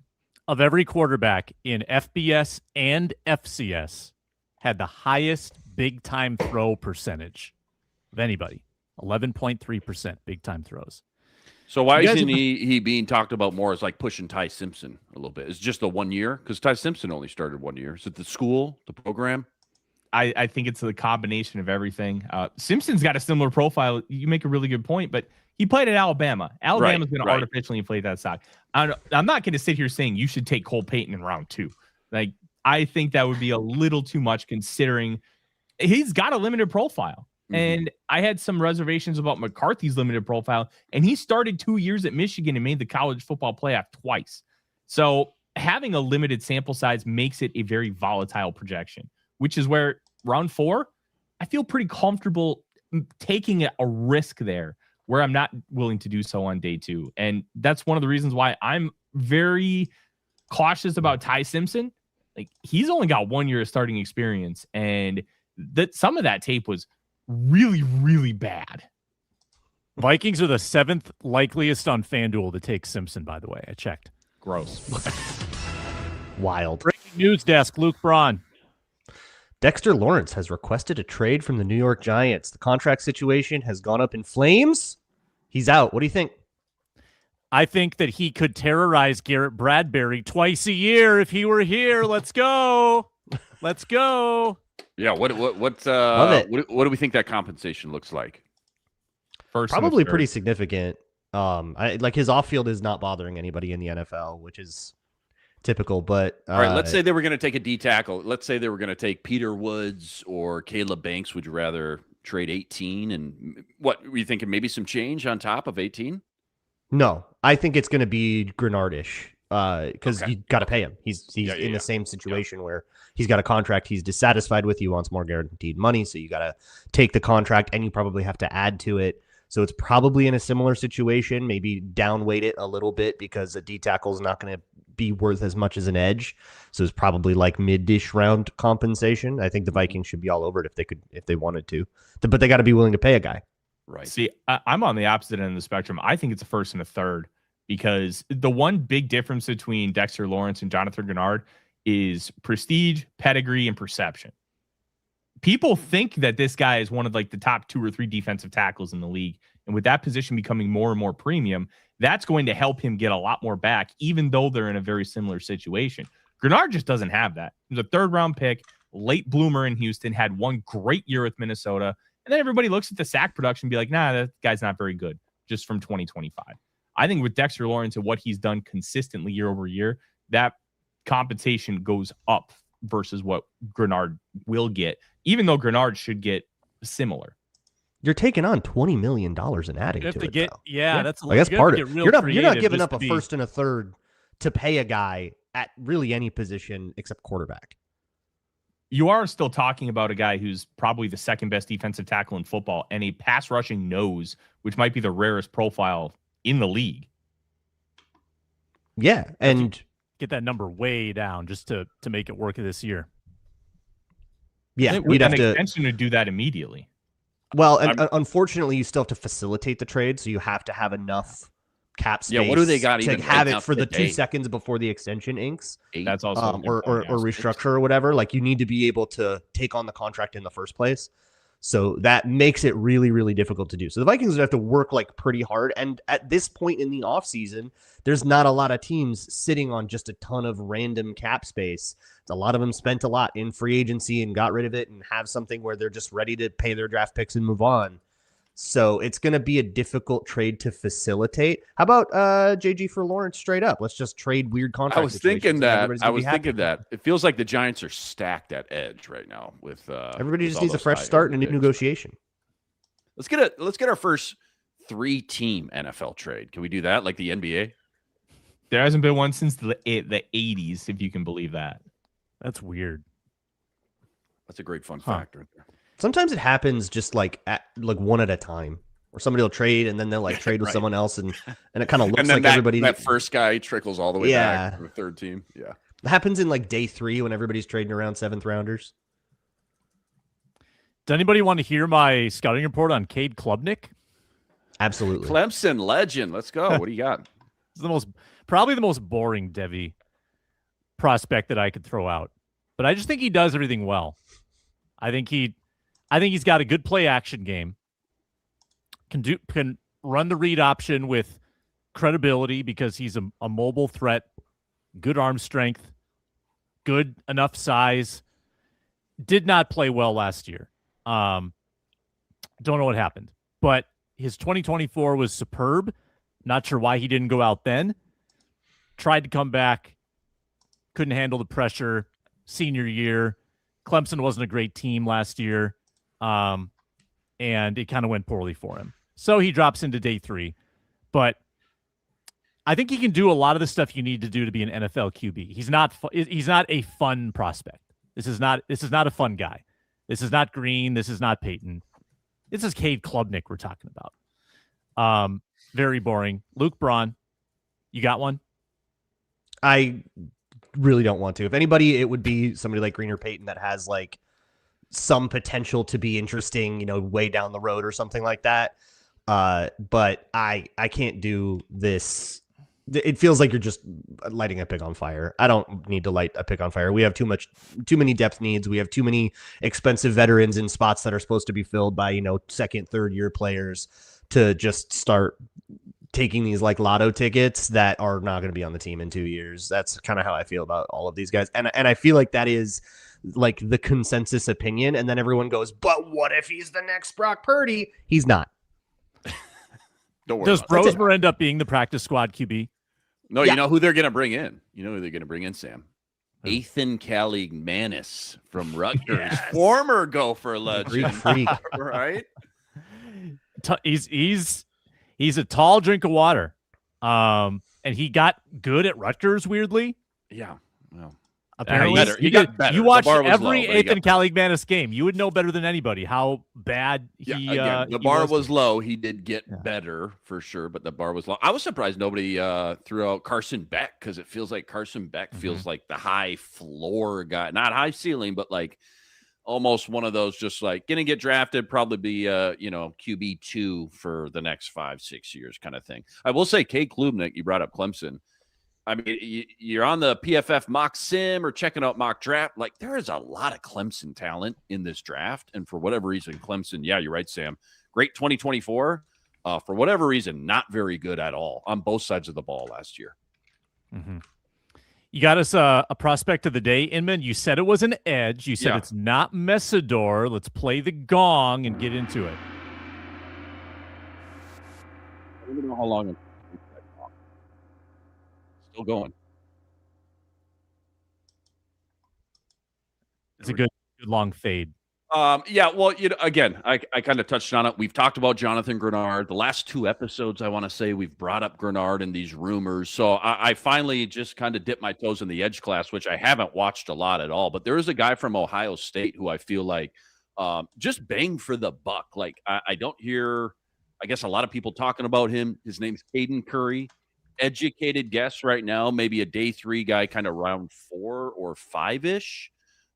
Of every quarterback in FBS and FCS, had the highest big time throw percentage of anybody. 11.3% big time throws. So why isn't he being talked about more as like pushing Ty Simpson a little bit? Is it just the 1 year? Because Ty Simpson only started 1 year. Is it the school, the program? I think it's the combination of everything. Simpson's got a similar profile. You make a really good point, but he played at Alabama. Alabama's going to artificially inflate that stock. I'm not going to sit here saying you should take Cole Payton in round 2. Like, I think that would be a little too much considering he's got a limited profile. Mm-hmm. And I had some reservations about McCarthy's limited profile, and he started 2 years at Michigan and made the college football playoff twice. So having a limited sample size makes it a very volatile projection, which is where round 4, I feel pretty comfortable taking a risk there where I'm not willing to do so on day 2. And that's one of the reasons why I'm very cautious about Ty Simpson. Like, he's only got 1 year of starting experience, and that some of that tape was really, really bad. Vikings are the 7th likeliest on FanDuel to take Simpson, by the way. I checked. Gross. Wild. Breaking news desk, Luke Braun. Dexter Lawrence has requested a trade from the New York Giants. The contract situation has gone up in flames. He's out. What do you think? I think that he could terrorize Garrett Bradbury twice a year if he were here. Let's go. Let's go. Yeah, what do we think that compensation looks like? Probably pretty significant. Like his off-field is not bothering anybody in the NFL, which is typical. But all right, let's say they were going to take a D tackle. Let's say they were going to take Peter Woods or Caleb Banks. Would you rather trade 18? And what were you thinking? Maybe some change on top of 18? No, I think it's going to be Grenardish because you got to pay him. He's in the same situation where he's got a contract he's dissatisfied with. He wants more guaranteed money, so you got to take the contract, and you probably have to add to it. So it's probably in a similar situation, maybe downweight it a little bit because a D tackle is not going to be worth as much as an edge. So it's probably like mid-ish round compensation. I think the Vikings should be all over it if they wanted to, but they got to be willing to pay a guy. Right. See, I'm on the opposite end of the spectrum. I think it's a first and a third because the one big difference between Dexter Lawrence and Jonathan Grenard is prestige, pedigree, and perception. People think that this guy is one of like the top 2 or 3 defensive tackles in the league. And with that position becoming more and more premium, that's going to help him get a lot more back, even though they're in a very similar situation. Grenard just doesn't have that. He was a 3rd round pick, late bloomer in Houston, had one great year with Minnesota. And then everybody looks at the sack production and be like, nah, that guy's not very good just from 2025. I think with Dexter Lawrence and what he's done consistently year over year, that compensation goes up versus what Grenard will get, even though Grenard should get similar. You're taking on $20 million and adding to it. That's like, that's part of it. You're not giving up a be... first and a third to pay a guy at really any position except quarterback. You are still talking about a guy who's probably the 2nd best defensive tackle in football and a pass rushing nose, which might be the rarest profile in the league. Yeah, and get that number way down just to make it work this year. Yeah, you'd have an extension to do that immediately. Well, and unfortunately, you still have to facilitate the trade, so you have to have enough cap space. Yeah, what do they got? To have it for the 2 seconds before the extension inks? That's also or restructure or whatever. Like, you need to be able to take on the contract in the first place. So that makes it really, really difficult to do. So the Vikings would have to work like pretty hard. And at this point in the offseason, there's not a lot of teams sitting on just a ton of random cap space. A lot of them spent a lot in free agency and got rid of it and have something where they're just ready to pay their draft picks and move on. So it's going to be a difficult trade to facilitate. How about JG for Lawrence straight up? Let's just trade weird contracts. I was thinking that. It feels like the Giants are stacked at edge right now with everybody just needs a fresh start and a new negotiation. Let's get our first 3-team NFL trade. Can we do that like the NBA? There hasn't been one since the 80s, if you can believe that. That's weird. That's a great fun fact right there. Sometimes it happens just like one at a time, where somebody will trade and then they'll like trade with someone else, and it kind of looks like everybody. That first guy trickles all the way back to the 3rd team. Yeah, it happens in like day 3 when everybody's trading around 7th rounders. Does anybody want to hear my scouting report on Cade Klubnik? Absolutely, Clemson legend. Let's go. What do you got? It's probably the most boring Devy prospect that I could throw out, but I just think he does everything well. I think he's got a good play action game. Can run the read option with credibility because he's a mobile threat, good arm strength, good enough size. Did not play well last year. Don't know what happened, but his 2024 was superb. Not sure why he didn't go out then. Tried to come back, couldn't handle the pressure. Senior year, Clemson wasn't a great team last year, and it kind of went poorly for him. So he drops into day 3. But I think he can do a lot of the stuff you need to do to be an NFL QB. He's not a fun prospect. This is not a fun guy. This is not Green. This is not Peyton. This is Cade Klubnik we're talking about. Very boring. Luke Braun, you got one? I really don't want to. If anybody, it would be somebody like Green or Peyton that has like some potential to be interesting, way down the road or something like that. But I can't do this. It feels like you're just lighting a pig on fire. I don't need to light a pig on fire. We have too many depth needs. We have too many expensive veterans in spots that are supposed to be filled by, 2nd, 3rd year players to just start taking these like lotto tickets that are not going to be on the team in 2 years. That's kind of how I feel about all of these guys. And I feel like that is like the consensus opinion. And then everyone goes, but what if he's the next Brock Purdy? He's not. Don't worry. Does Brosmer end up being the practice squad QB? No, Yeah. you know who they're going to bring in? You know who they're going to bring in, Sam? Who? Ethan Caligmanis from Rutgers, Yes. former Gopher Greek legend, freak. right? He's a tall drink of water. And he got good at Rutgers, weirdly. Yeah. Well, Apparently, better. He got better. You The watched bar was every low, but he got Ethan Caligmanis game. You would know better than anybody how bad he. again, the he bar was low. He did get better for sure, but the bar was low. I was surprised nobody threw out Carson Beck because it feels like Carson Beck feels like the high floor guy, not high ceiling, but like almost one of those just like gonna get drafted, probably be QB2 for the next 5-6 years kind of thing. I will say, Kate Klubnik, you brought up Clemson. I mean, you're on the PFF mock sim or checking out mock draft. Like, there is a lot of Clemson talent in this draft. And for whatever reason, Clemson, yeah, you're right, Sam. Great 2024. For whatever reason, not very good at all on both sides of the ball last year. Mm-hmm. You got us a prospect of the day, Inman. You said it was an edge. You said it's not Messidor. Let's play the gong and get into it. I don't even know how long. Still going. It's a good long fade. Yeah, well, again, I kind of touched on it. We've talked about Jonathan Grenard. The last 2 episodes, I want to say, we've brought up Grenard and these rumors. So I finally just kind of dipped my toes in the edge class, which I haven't watched a lot at all. But there is a guy from Ohio State who I feel like just bang for the buck. Like, I don't hear, I guess, a lot of people talking about him. His name's Caden Curry. Educated guess right now, maybe a day 3 guy, kind of round 4 or 5-ish.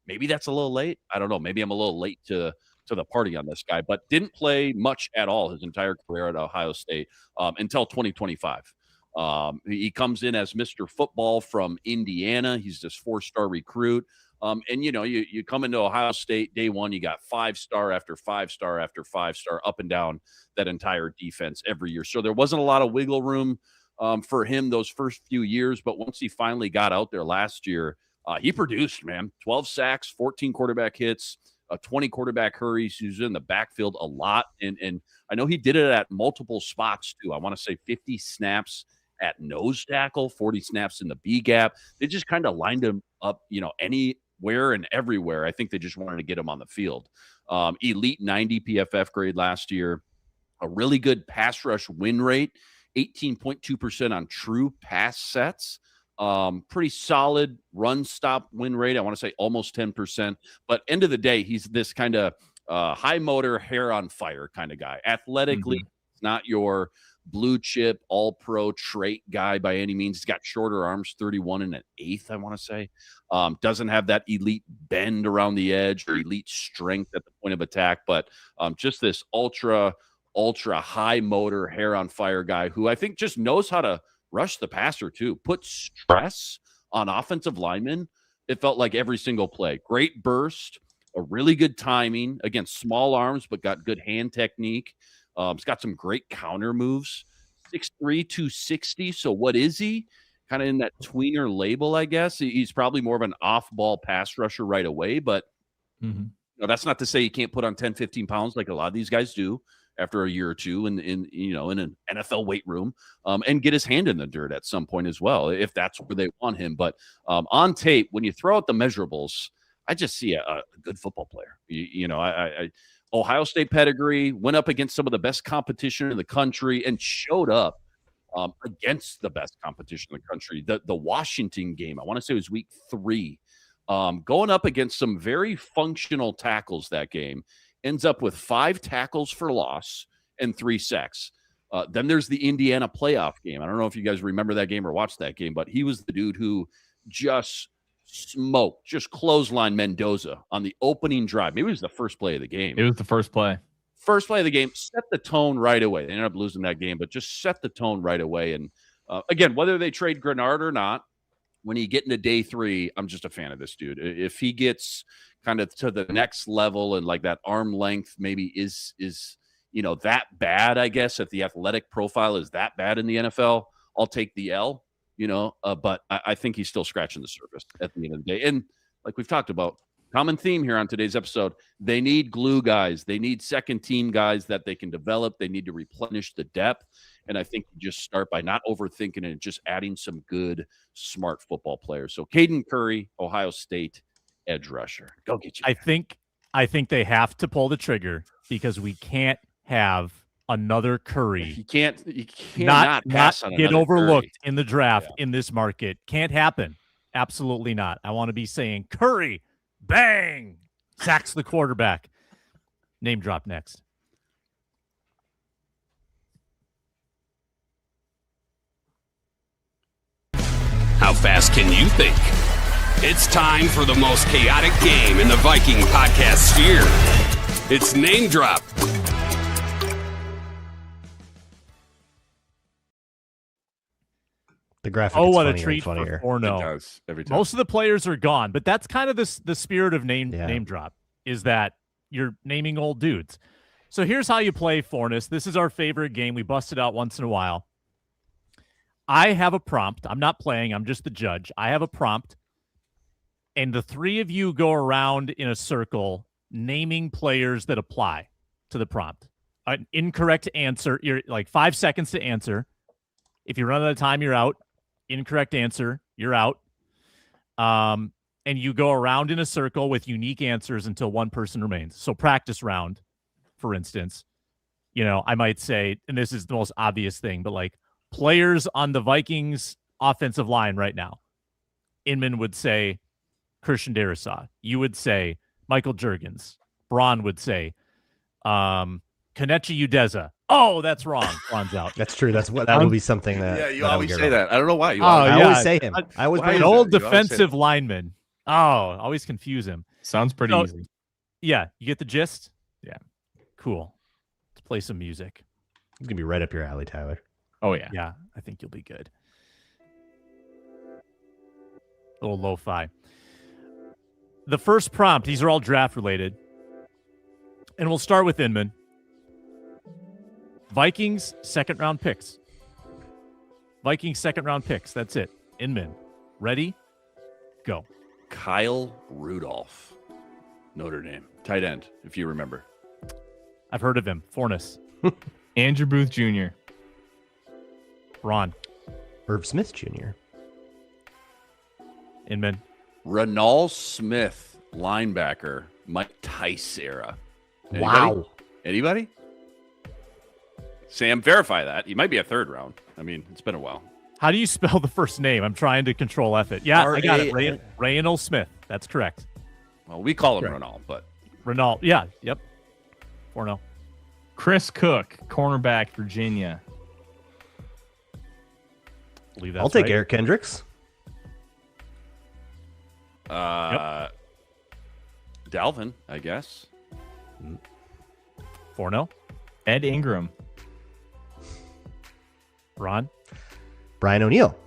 Maybe that's a little late. I don't know. Maybe I'm a little late to the party on this guy, but didn't play much at all his entire career at Ohio State until 2025. He comes in as Mr. Football from Indiana. He's this 4-star recruit. And, you come into Ohio State day 1, you got 5-star after 5-star after 5-star up and down that entire defense every year. So there wasn't a lot of wiggle room for him those first few years. But once he finally got out there last year, he produced, man. 12 sacks, 14 quarterback hits, 20 quarterback hurries. He was in the backfield a lot. And I know he did it at multiple spots, too. I want to say 50 snaps at nose tackle, 40 snaps in the B gap. They just kind of lined him up, anywhere and everywhere. I think they just wanted to get him on the field. Elite 90 PFF grade last year. A really good pass rush win rate, 18.2% on true pass sets. Pretty solid run stop win rate. I want to say almost 10%. But end of the day, he's this kind of high motor, hair on fire kind of guy. Athletically, it's not your blue chip, all pro trait guy by any means. He's got shorter arms, 31 and an eighth, I want to say. Doesn't have that elite bend around the edge or elite strength at the point of attack, but just this ultra high motor, hair on fire guy who I think just knows how to rush the passer too, put stress on offensive linemen. It felt like every single play. Great burst, a really good timing against small arms, but got good hand technique. He's got some great counter moves. 6'3", 260. So what is he? Kind of in that tweener label, I guess. He's probably more of an off-ball pass rusher right away, but that's not to say he can't put on 10, 15 pounds like a lot of these guys do after a year or two in an NFL weight room, and get his hand in the dirt at some point as well, if that's where they want him. But on tape, when you throw out the measurables, I just see a good football player. I Ohio State pedigree, went up against some of the best competition in the country and showed up against the best competition in the country. The Washington game, I want to say it was week 3, going up against some very functional tackles that game. Ends up with 5 tackles for loss and 3 sacks. Then there's the Indiana playoff game. I don't know if you guys remember that game or watched that game, but he was the dude who just clothesline Mendoza on the opening drive. Maybe it was the first play of the game. It was the first play. First play of the game, set the tone right away. They ended up losing that game, but just set the tone right away. And again, whether they trade Grenard or not, when you get into day 3, I'm just a fan of this dude. If he gets kind of to the next level and like that arm length maybe is that bad, I guess, if the athletic profile is that bad in the NFL, I'll take the L, but I think he's still scratching the surface at the end of the day. And like we've talked about, common theme here on today's episode, they need glue guys. They need second team guys that they can develop. They need to replenish the depth. And I think you just start by not overthinking it and just adding some good, smart football players. So Caden Curry, Ohio State edge rusher. Go get you. I think they have to pull the trigger because we can't have another Curry. You cannot pass on get another overlooked Curry. in the draft in this market. Can't happen. Absolutely not. I want to be saying Curry, bang, sacks the quarterback. Name drop next. How fast can you think? It's time for the most chaotic game in the Viking podcast sphere. It's Name Drop. The graphic. Oh, is what a funnier and treat for funnier. Forno. It does every time. Most of the players are gone, but that's kind of the spirit of name drop is that you're naming old dudes. So here's how you play Fornus. This is our favorite game. We bust it out once in a while. I have a prompt. I'm not playing. I'm just the judge. I have a prompt, and the three of you go around in a circle naming players that apply to the prompt. An incorrect answer. You're like 5 seconds to answer. If you run out of time, you're out. Incorrect answer, you're out. And you go around in a circle with unique answers until one person remains. So practice round, for instance, I might say, and this is the most obvious thing, but like players on the Vikings offensive line right now. Inman would say Christian Darrisaw. You would say Michael Juergens. Braun would say Kanechi Udeza. Oh, that's wrong. Braun's out. That's true. That will be something that. you that always would say that. I don't know why. I always say him. I always Why bring An is him that? old You always say defensive lineman. Oh, always confuse him. Sounds pretty So- easy. Yeah, you get the gist? Yeah. Cool. Let's play some music. It's gonna be right up your alley, Tyler. Oh, yeah. Yeah, I think you'll be good. A little lo-fi. The first prompt, these are all draft related. And we'll start with Inman. Vikings second round picks. Vikings second round picks. That's it. Inman. Ready? Go. Kyle Rudolph, Notre Dame. Tight end, if you remember. I've heard of him. Fornus. Andrew Booth Jr. Ron. Irv Smith Jr. Inman. Renal Smith, linebacker, Mike Tice era. Wow. Anybody? Sam, verify that. He might be a third round. I mean, it's been a while. How do you spell the first name? I'm trying to control F it. Yeah, I got it. R-A-N- Raynol Smith. That's correct. Well, we call him Correct. Renal, but Renault. Yeah. Yep. Forno. Chris Cook, cornerback, Virginia. Believe that's I'll take right. Eric Kendricks. Dalvin, I guess. Forno. Ed Ingram. Ron. Brian O'Neill.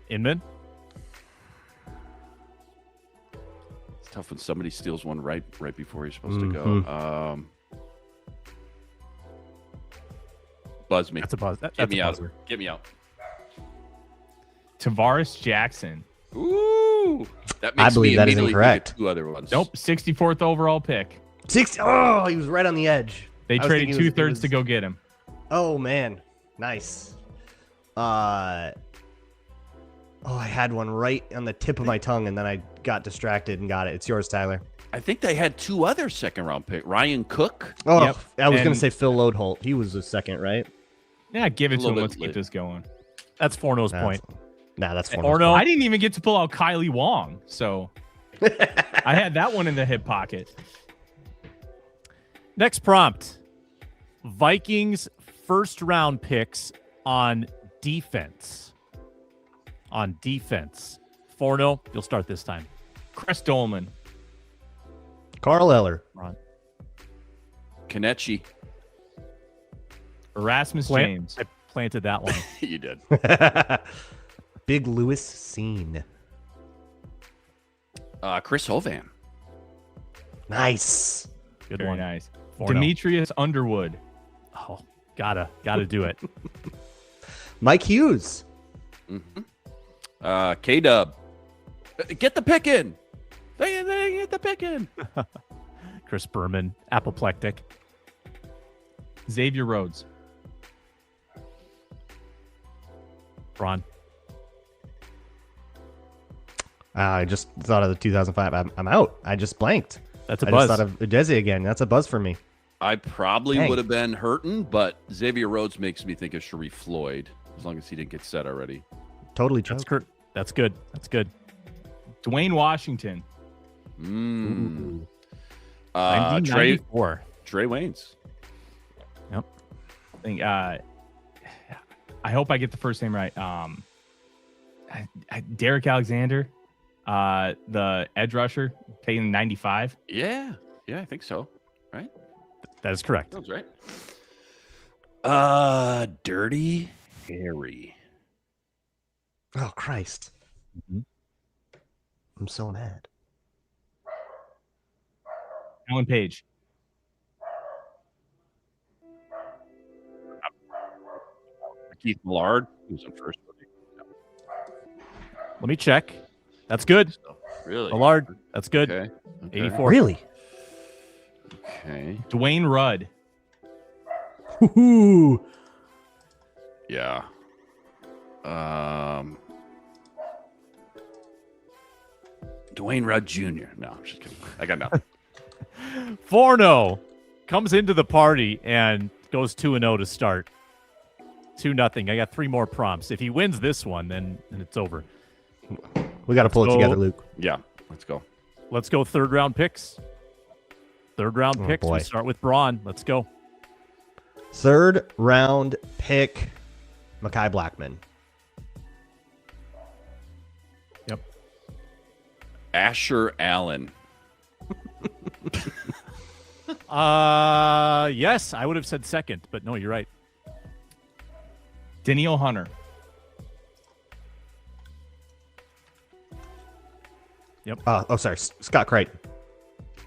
Inman. It's tough when somebody steals one right before you're supposed to go. Mhm. Buzz me. That's a buzz. That's Get me a out. buzzer. Get me out. Tavares Jackson. Ooh. That I makes believe me that is immediately think of incorrect. two other ones. Nope, 64th overall pick. Oh, he was right on the edge. They I was traded thinking it was- 2/3 to go get him. Oh man, nice. I had one right on the tip of my tongue, and then I got distracted and got it. It's yours, Tyler. I think they had two other second round pick. Ryan Cook. Oh, Yep. I was gonna And- say Phil Lodeholt. He was the second, right? Yeah, give it A to little him. bit Let's keep late. this going. That's Forno's Nah, point. Nah, that's fun. Or no. I didn't even get to pull out Kylie Wong, so I had that one in the hip pocket. Next prompt. Vikings first round picks on defense. On defense. Forno, you'll start this time. Chris Dolman. Carl Eller. Ron. Kanechi. Erasmus James. I planted that one. You did. Big Lewis Scene. Chris Hovan. Nice. Good Very one. nice. Forno. Demetrius Underwood. Oh, gotta do it. Mike Hughes. K-Dub. Get the pick in. They get the pick in. Chris Berman, apoplectic. Xavier Rhodes. Ron. I just thought of the 2005. I'm out. I just blanked. That's a I buzz. just thought of Udeze again. That's a buzz for me. I probably Dang. would have been hurting, but Xavier Rhodes makes me think of Sharif Floyd, as long as he didn't get set already. Totally That's true. good. That's good. That's good. Dwayne Washington. Mm. Trey 1994. Waynes. I think, I hope I get the first name right. Derek Alexander, the edge rusher, taking 95. Yeah, I think so. Right? That is correct. Sounds right. Dirty Harry. Oh, Christ. Mhm. I'm so mad. Alan Page. Keith Millard. He was on first. Let me check. That's good. Really? Millard. That's good. Okay. 84. Really? Okay. Dwayne Rudd. Ooh. Yeah. Dwayne Rudd Jr. No, I'm just kidding. I got nothing. Forno comes into the party and goes 2-0 to start. 2-0. I got 3 more prompts. If he wins this one, then it's over. We got to pull it go. together, Luke. Yeah, let's go. Let's go third round picks. Third round Oh, picks. boy. We start with Braun. Let's go. Third round pick, Mekhi Blackman. Yep. Asher Allen. Yes, I would have said second, but no, you're right. Danielle Hunter. Sorry. Scott Crichton.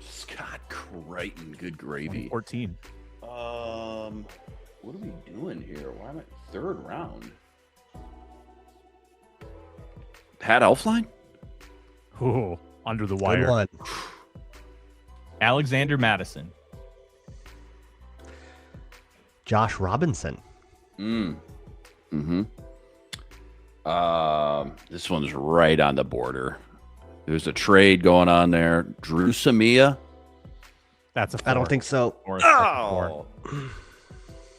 Scott Crichton. Good gravy. 14. What are we doing here? Why am I third round? Pat Elflein? Ooh, under the Good wire. one. Alexander Madison. Josh Robinson. Mm-hmm. This one's right on the border. There's a trade going on there. Drew Samia. That's a 4. I don't think so. Oh,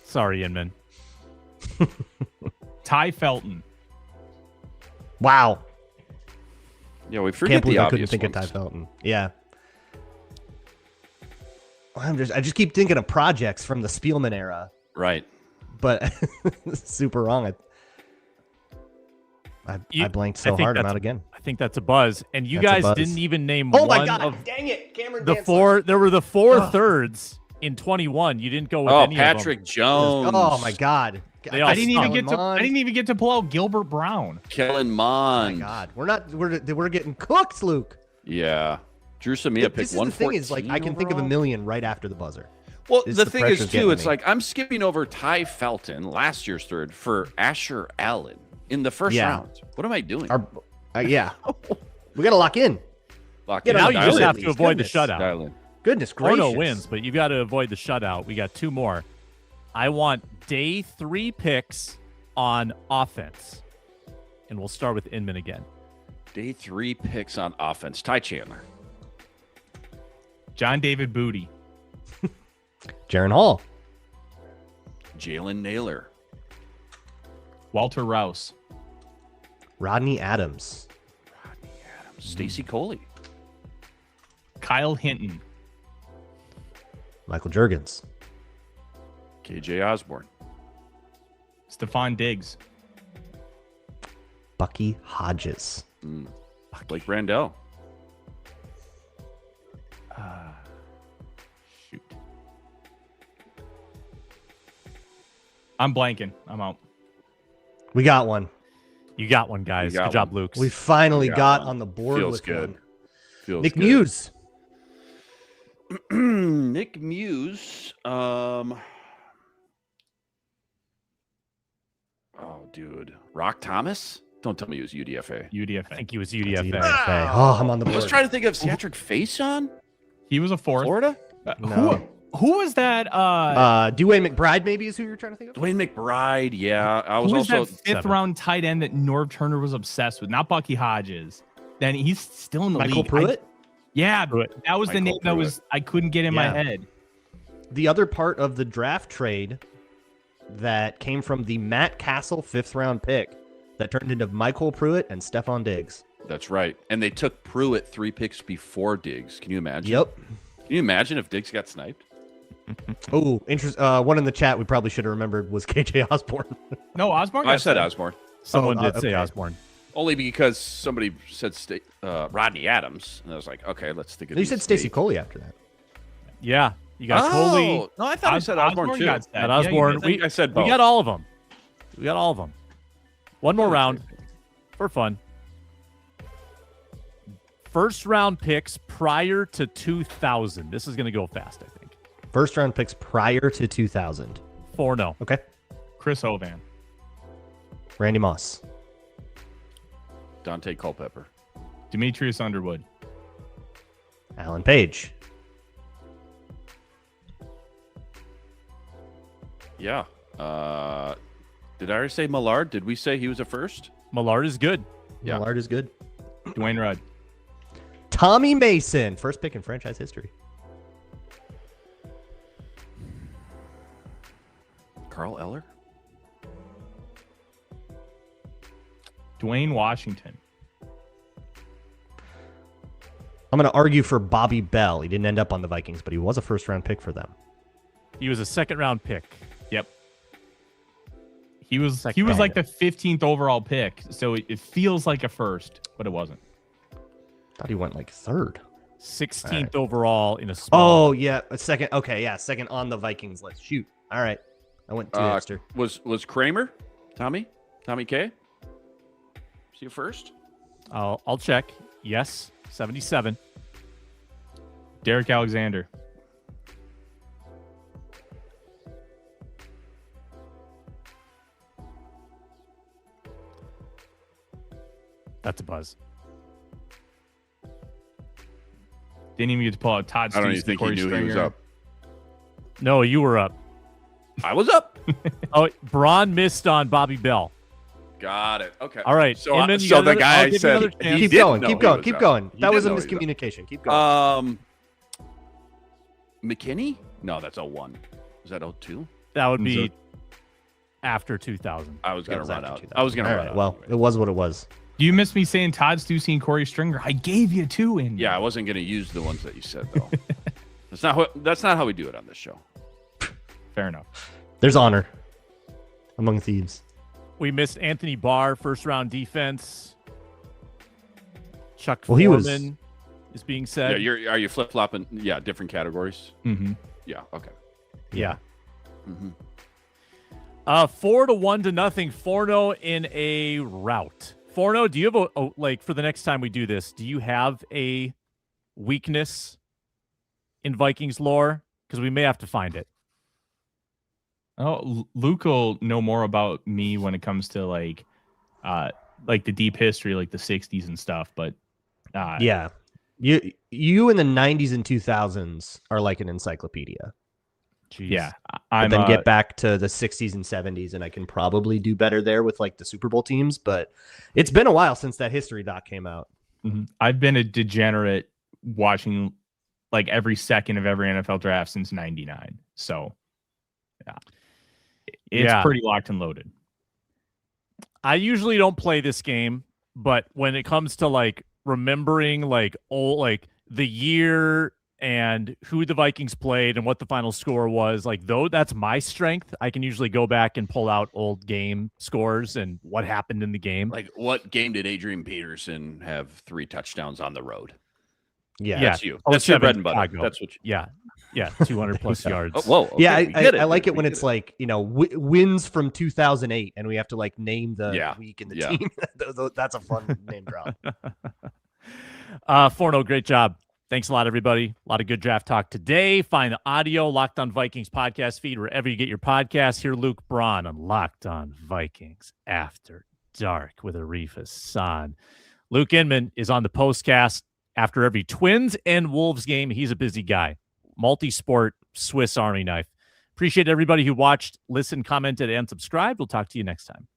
Sorry, Inman. Ty Felton. Wow. yeah. We Can't forget believe the I couldn't obvious think of Ty ones. Felton. Yeah. I just keep thinking of projects from the Spielman era, Right. but super wrong. I blanked so I think hard. I'm that's out again. I think that's a buzz. And you That's a guys buzz. didn't even name Oh one my God! of Dang it, Cameron. the Dantzler. 4. There were the 4 thirds in 21. You didn't go with Oh, any Patrick of them. Jones. Oh my God! They all I didn't even stunk. get to. I didn't even get to pull out Gilbert Brown. Kellen Oh Mond. my God! We're getting cooked, Luke. Yeah. Drew Samia This picked is the 114. thing is like I can think of a million right after the buzzer. Well, It's the the thing is, pressure's too, getting it's me. like I'm skipping over Ty Felton, last year's third, for Asher Allen in the first Yeah. round. What am I doing? Yeah, we got to lock in. Lock Get in. Now on you the just dial have in, to please. avoid the Goodness. shutout. Dial in. Goodness gracious! Forno wins, but you've got to avoid the shutout. We got 2 more. I want day 3 picks on offense. And we'll start with Inman again. Day 3 picks on offense. Ty Chandler. John David Booty. Jaron Hall. Jalen Naylor. Walter Rouse. Rodney Adams. Stacy Coley. Kyle Hinton. Michael Juergens. KJ Osborne. Stephon Diggs. Bucky Hodges. Blake Brandell. Shoot. I'm blanking. I'm out. We got one. You got one, guys. You got Good job, one. Luke. We finally We got one. on the board Feels with good. one. Feels Nick good. Muse. Nick Muse. Oh, dude. Rock Thomas? Don't tell me he was UDFA. I UDFA. think he was That's UDFA. UDFA. Oh, I'm on the I board. was trying to think of Cedric Faison, He was a fourth. Florida. No. Who was that? Dwayne McBride maybe is who you're trying to think of. Dwayne McBride. Yeah, I was who was also that 5th round tight end that Norv Turner was obsessed with? Not Bucky Hodges. Then he's still in the Michael league. Pruitt. That was the name that I couldn't get in my head. The other part of the draft trade that came from the Matt Castle 5th round pick that turned into Michael Pruitt and Stephon Diggs. That's right. And they took Pruitt 3 picks before Diggs. Can you imagine? Yep. Can you imagine if Diggs got sniped? Oh, one in the chat we probably should have remembered was KJ Osborne. No, Osborne. I said Osborne. Someone did say Osborne. Only because somebody said Rodney Adams, and I was like, okay, let's think of. You said Stacey Coley after that. Yeah, you got Coley. No, I thought I said Osborne too. Got Osborne. I said both. We got all of them. We got all of them. One more round for fun. First round picks prior to 2000. This is going to go fast, I think. First round picks prior to 2000. 4-0. Okay. Chris Hovan. Randy Moss. Dante Culpepper. Demetrius Underwood. Alan Page. Yeah. Did I already say Millard? Did we say he was a first? Millard is good. Yeah. Millard is good. Dwayne Rudd. Tommy Mason. First pick in franchise history. Carl Eller? Dwayne Washington. I'm going to argue for Bobby Bell. He didn't end up on the Vikings, but he was a first round pick for them. He was a 2nd round pick. Yep. He was like the 15th overall pick, so it feels like a first, but it wasn't. Thought he went like 3rd. 16th overall in a small. Oh, yeah. A second. Okay, yeah. 2nd on the Vikings list. Shoot. All right. I went 2 extra. Was Kramer? Tommy K? Was he a first? I'll check. Yes. 77. Derek Alexander. That's a buzz. Didn't even get to pull out Todd Stoops. I don't even think he knew he was up. No, you were up. I was up. Oh, Braun missed on Bobby Bell. Got it. Okay. All right. So, Inman, the guy said, keep going. That was a miscommunication. Keep going. McKinney? No, that's 01. Is that 02? That would be after 2000. I was going to run out. I was going to run out. Well, it was what it was. Do you miss me saying Todd Stussy and Corey Stringer? I gave you 2 in. Yeah, I wasn't going to use the ones that you said, though. That's not how we do it on this show. Fair enough. There's honor among thieves. We missed Anthony Barr, 1st round defense. Chuck He was Foreman is being said. Yeah, are you flip flopping? Yeah, different categories. Mm-hmm. Yeah. Okay. Yeah. Mm-hmm. 4-1 to nothing. Forno in a rout. Forno, do you have a for the next time we do this? Do you have a weakness in Vikings lore? Because we may have to find it. Oh, Luke will know more about me when it comes to like the deep history, like the 60s and stuff. But yeah, you in the 90s and 2000s are like an encyclopedia. Jeez. Yeah, but then get back to the 60s and 70s, and I can probably do better there with like the Super Bowl teams. But it's been a while since that history doc came out. Mm-hmm. I've been a degenerate watching like every second of every NFL draft since '99. So yeah, it's pretty locked and loaded. I usually don't play this game, but when it comes to like remembering like the year and who the Vikings played and what the final score was, like though that's my strength, I can usually go back and pull out old game scores and what happened in the game. Like what game did Adrian Peterson have 3 touchdowns on the road? Yeah, that's you. That's your bread and butter. Chicago. That's what. Yeah, 200 plus yards. Oh, whoa. Okay, yeah, I like it when it's like wins from 2008, and we have to like name the week and the team. That's a fun name drop. Forno, great job. Thanks a lot, everybody. A lot of good draft talk today. Find the audio Locked On Vikings podcast feed wherever you get your podcasts. Hear Luke Braun on Locked On Vikings After Dark with Arif Hassan. Luke Inman is on the postcast after every Twins and Wolves game. He's a busy guy. Multi-sport Swiss Army knife. Appreciate everybody who watched, listened, commented, and subscribed. We'll talk to you next time.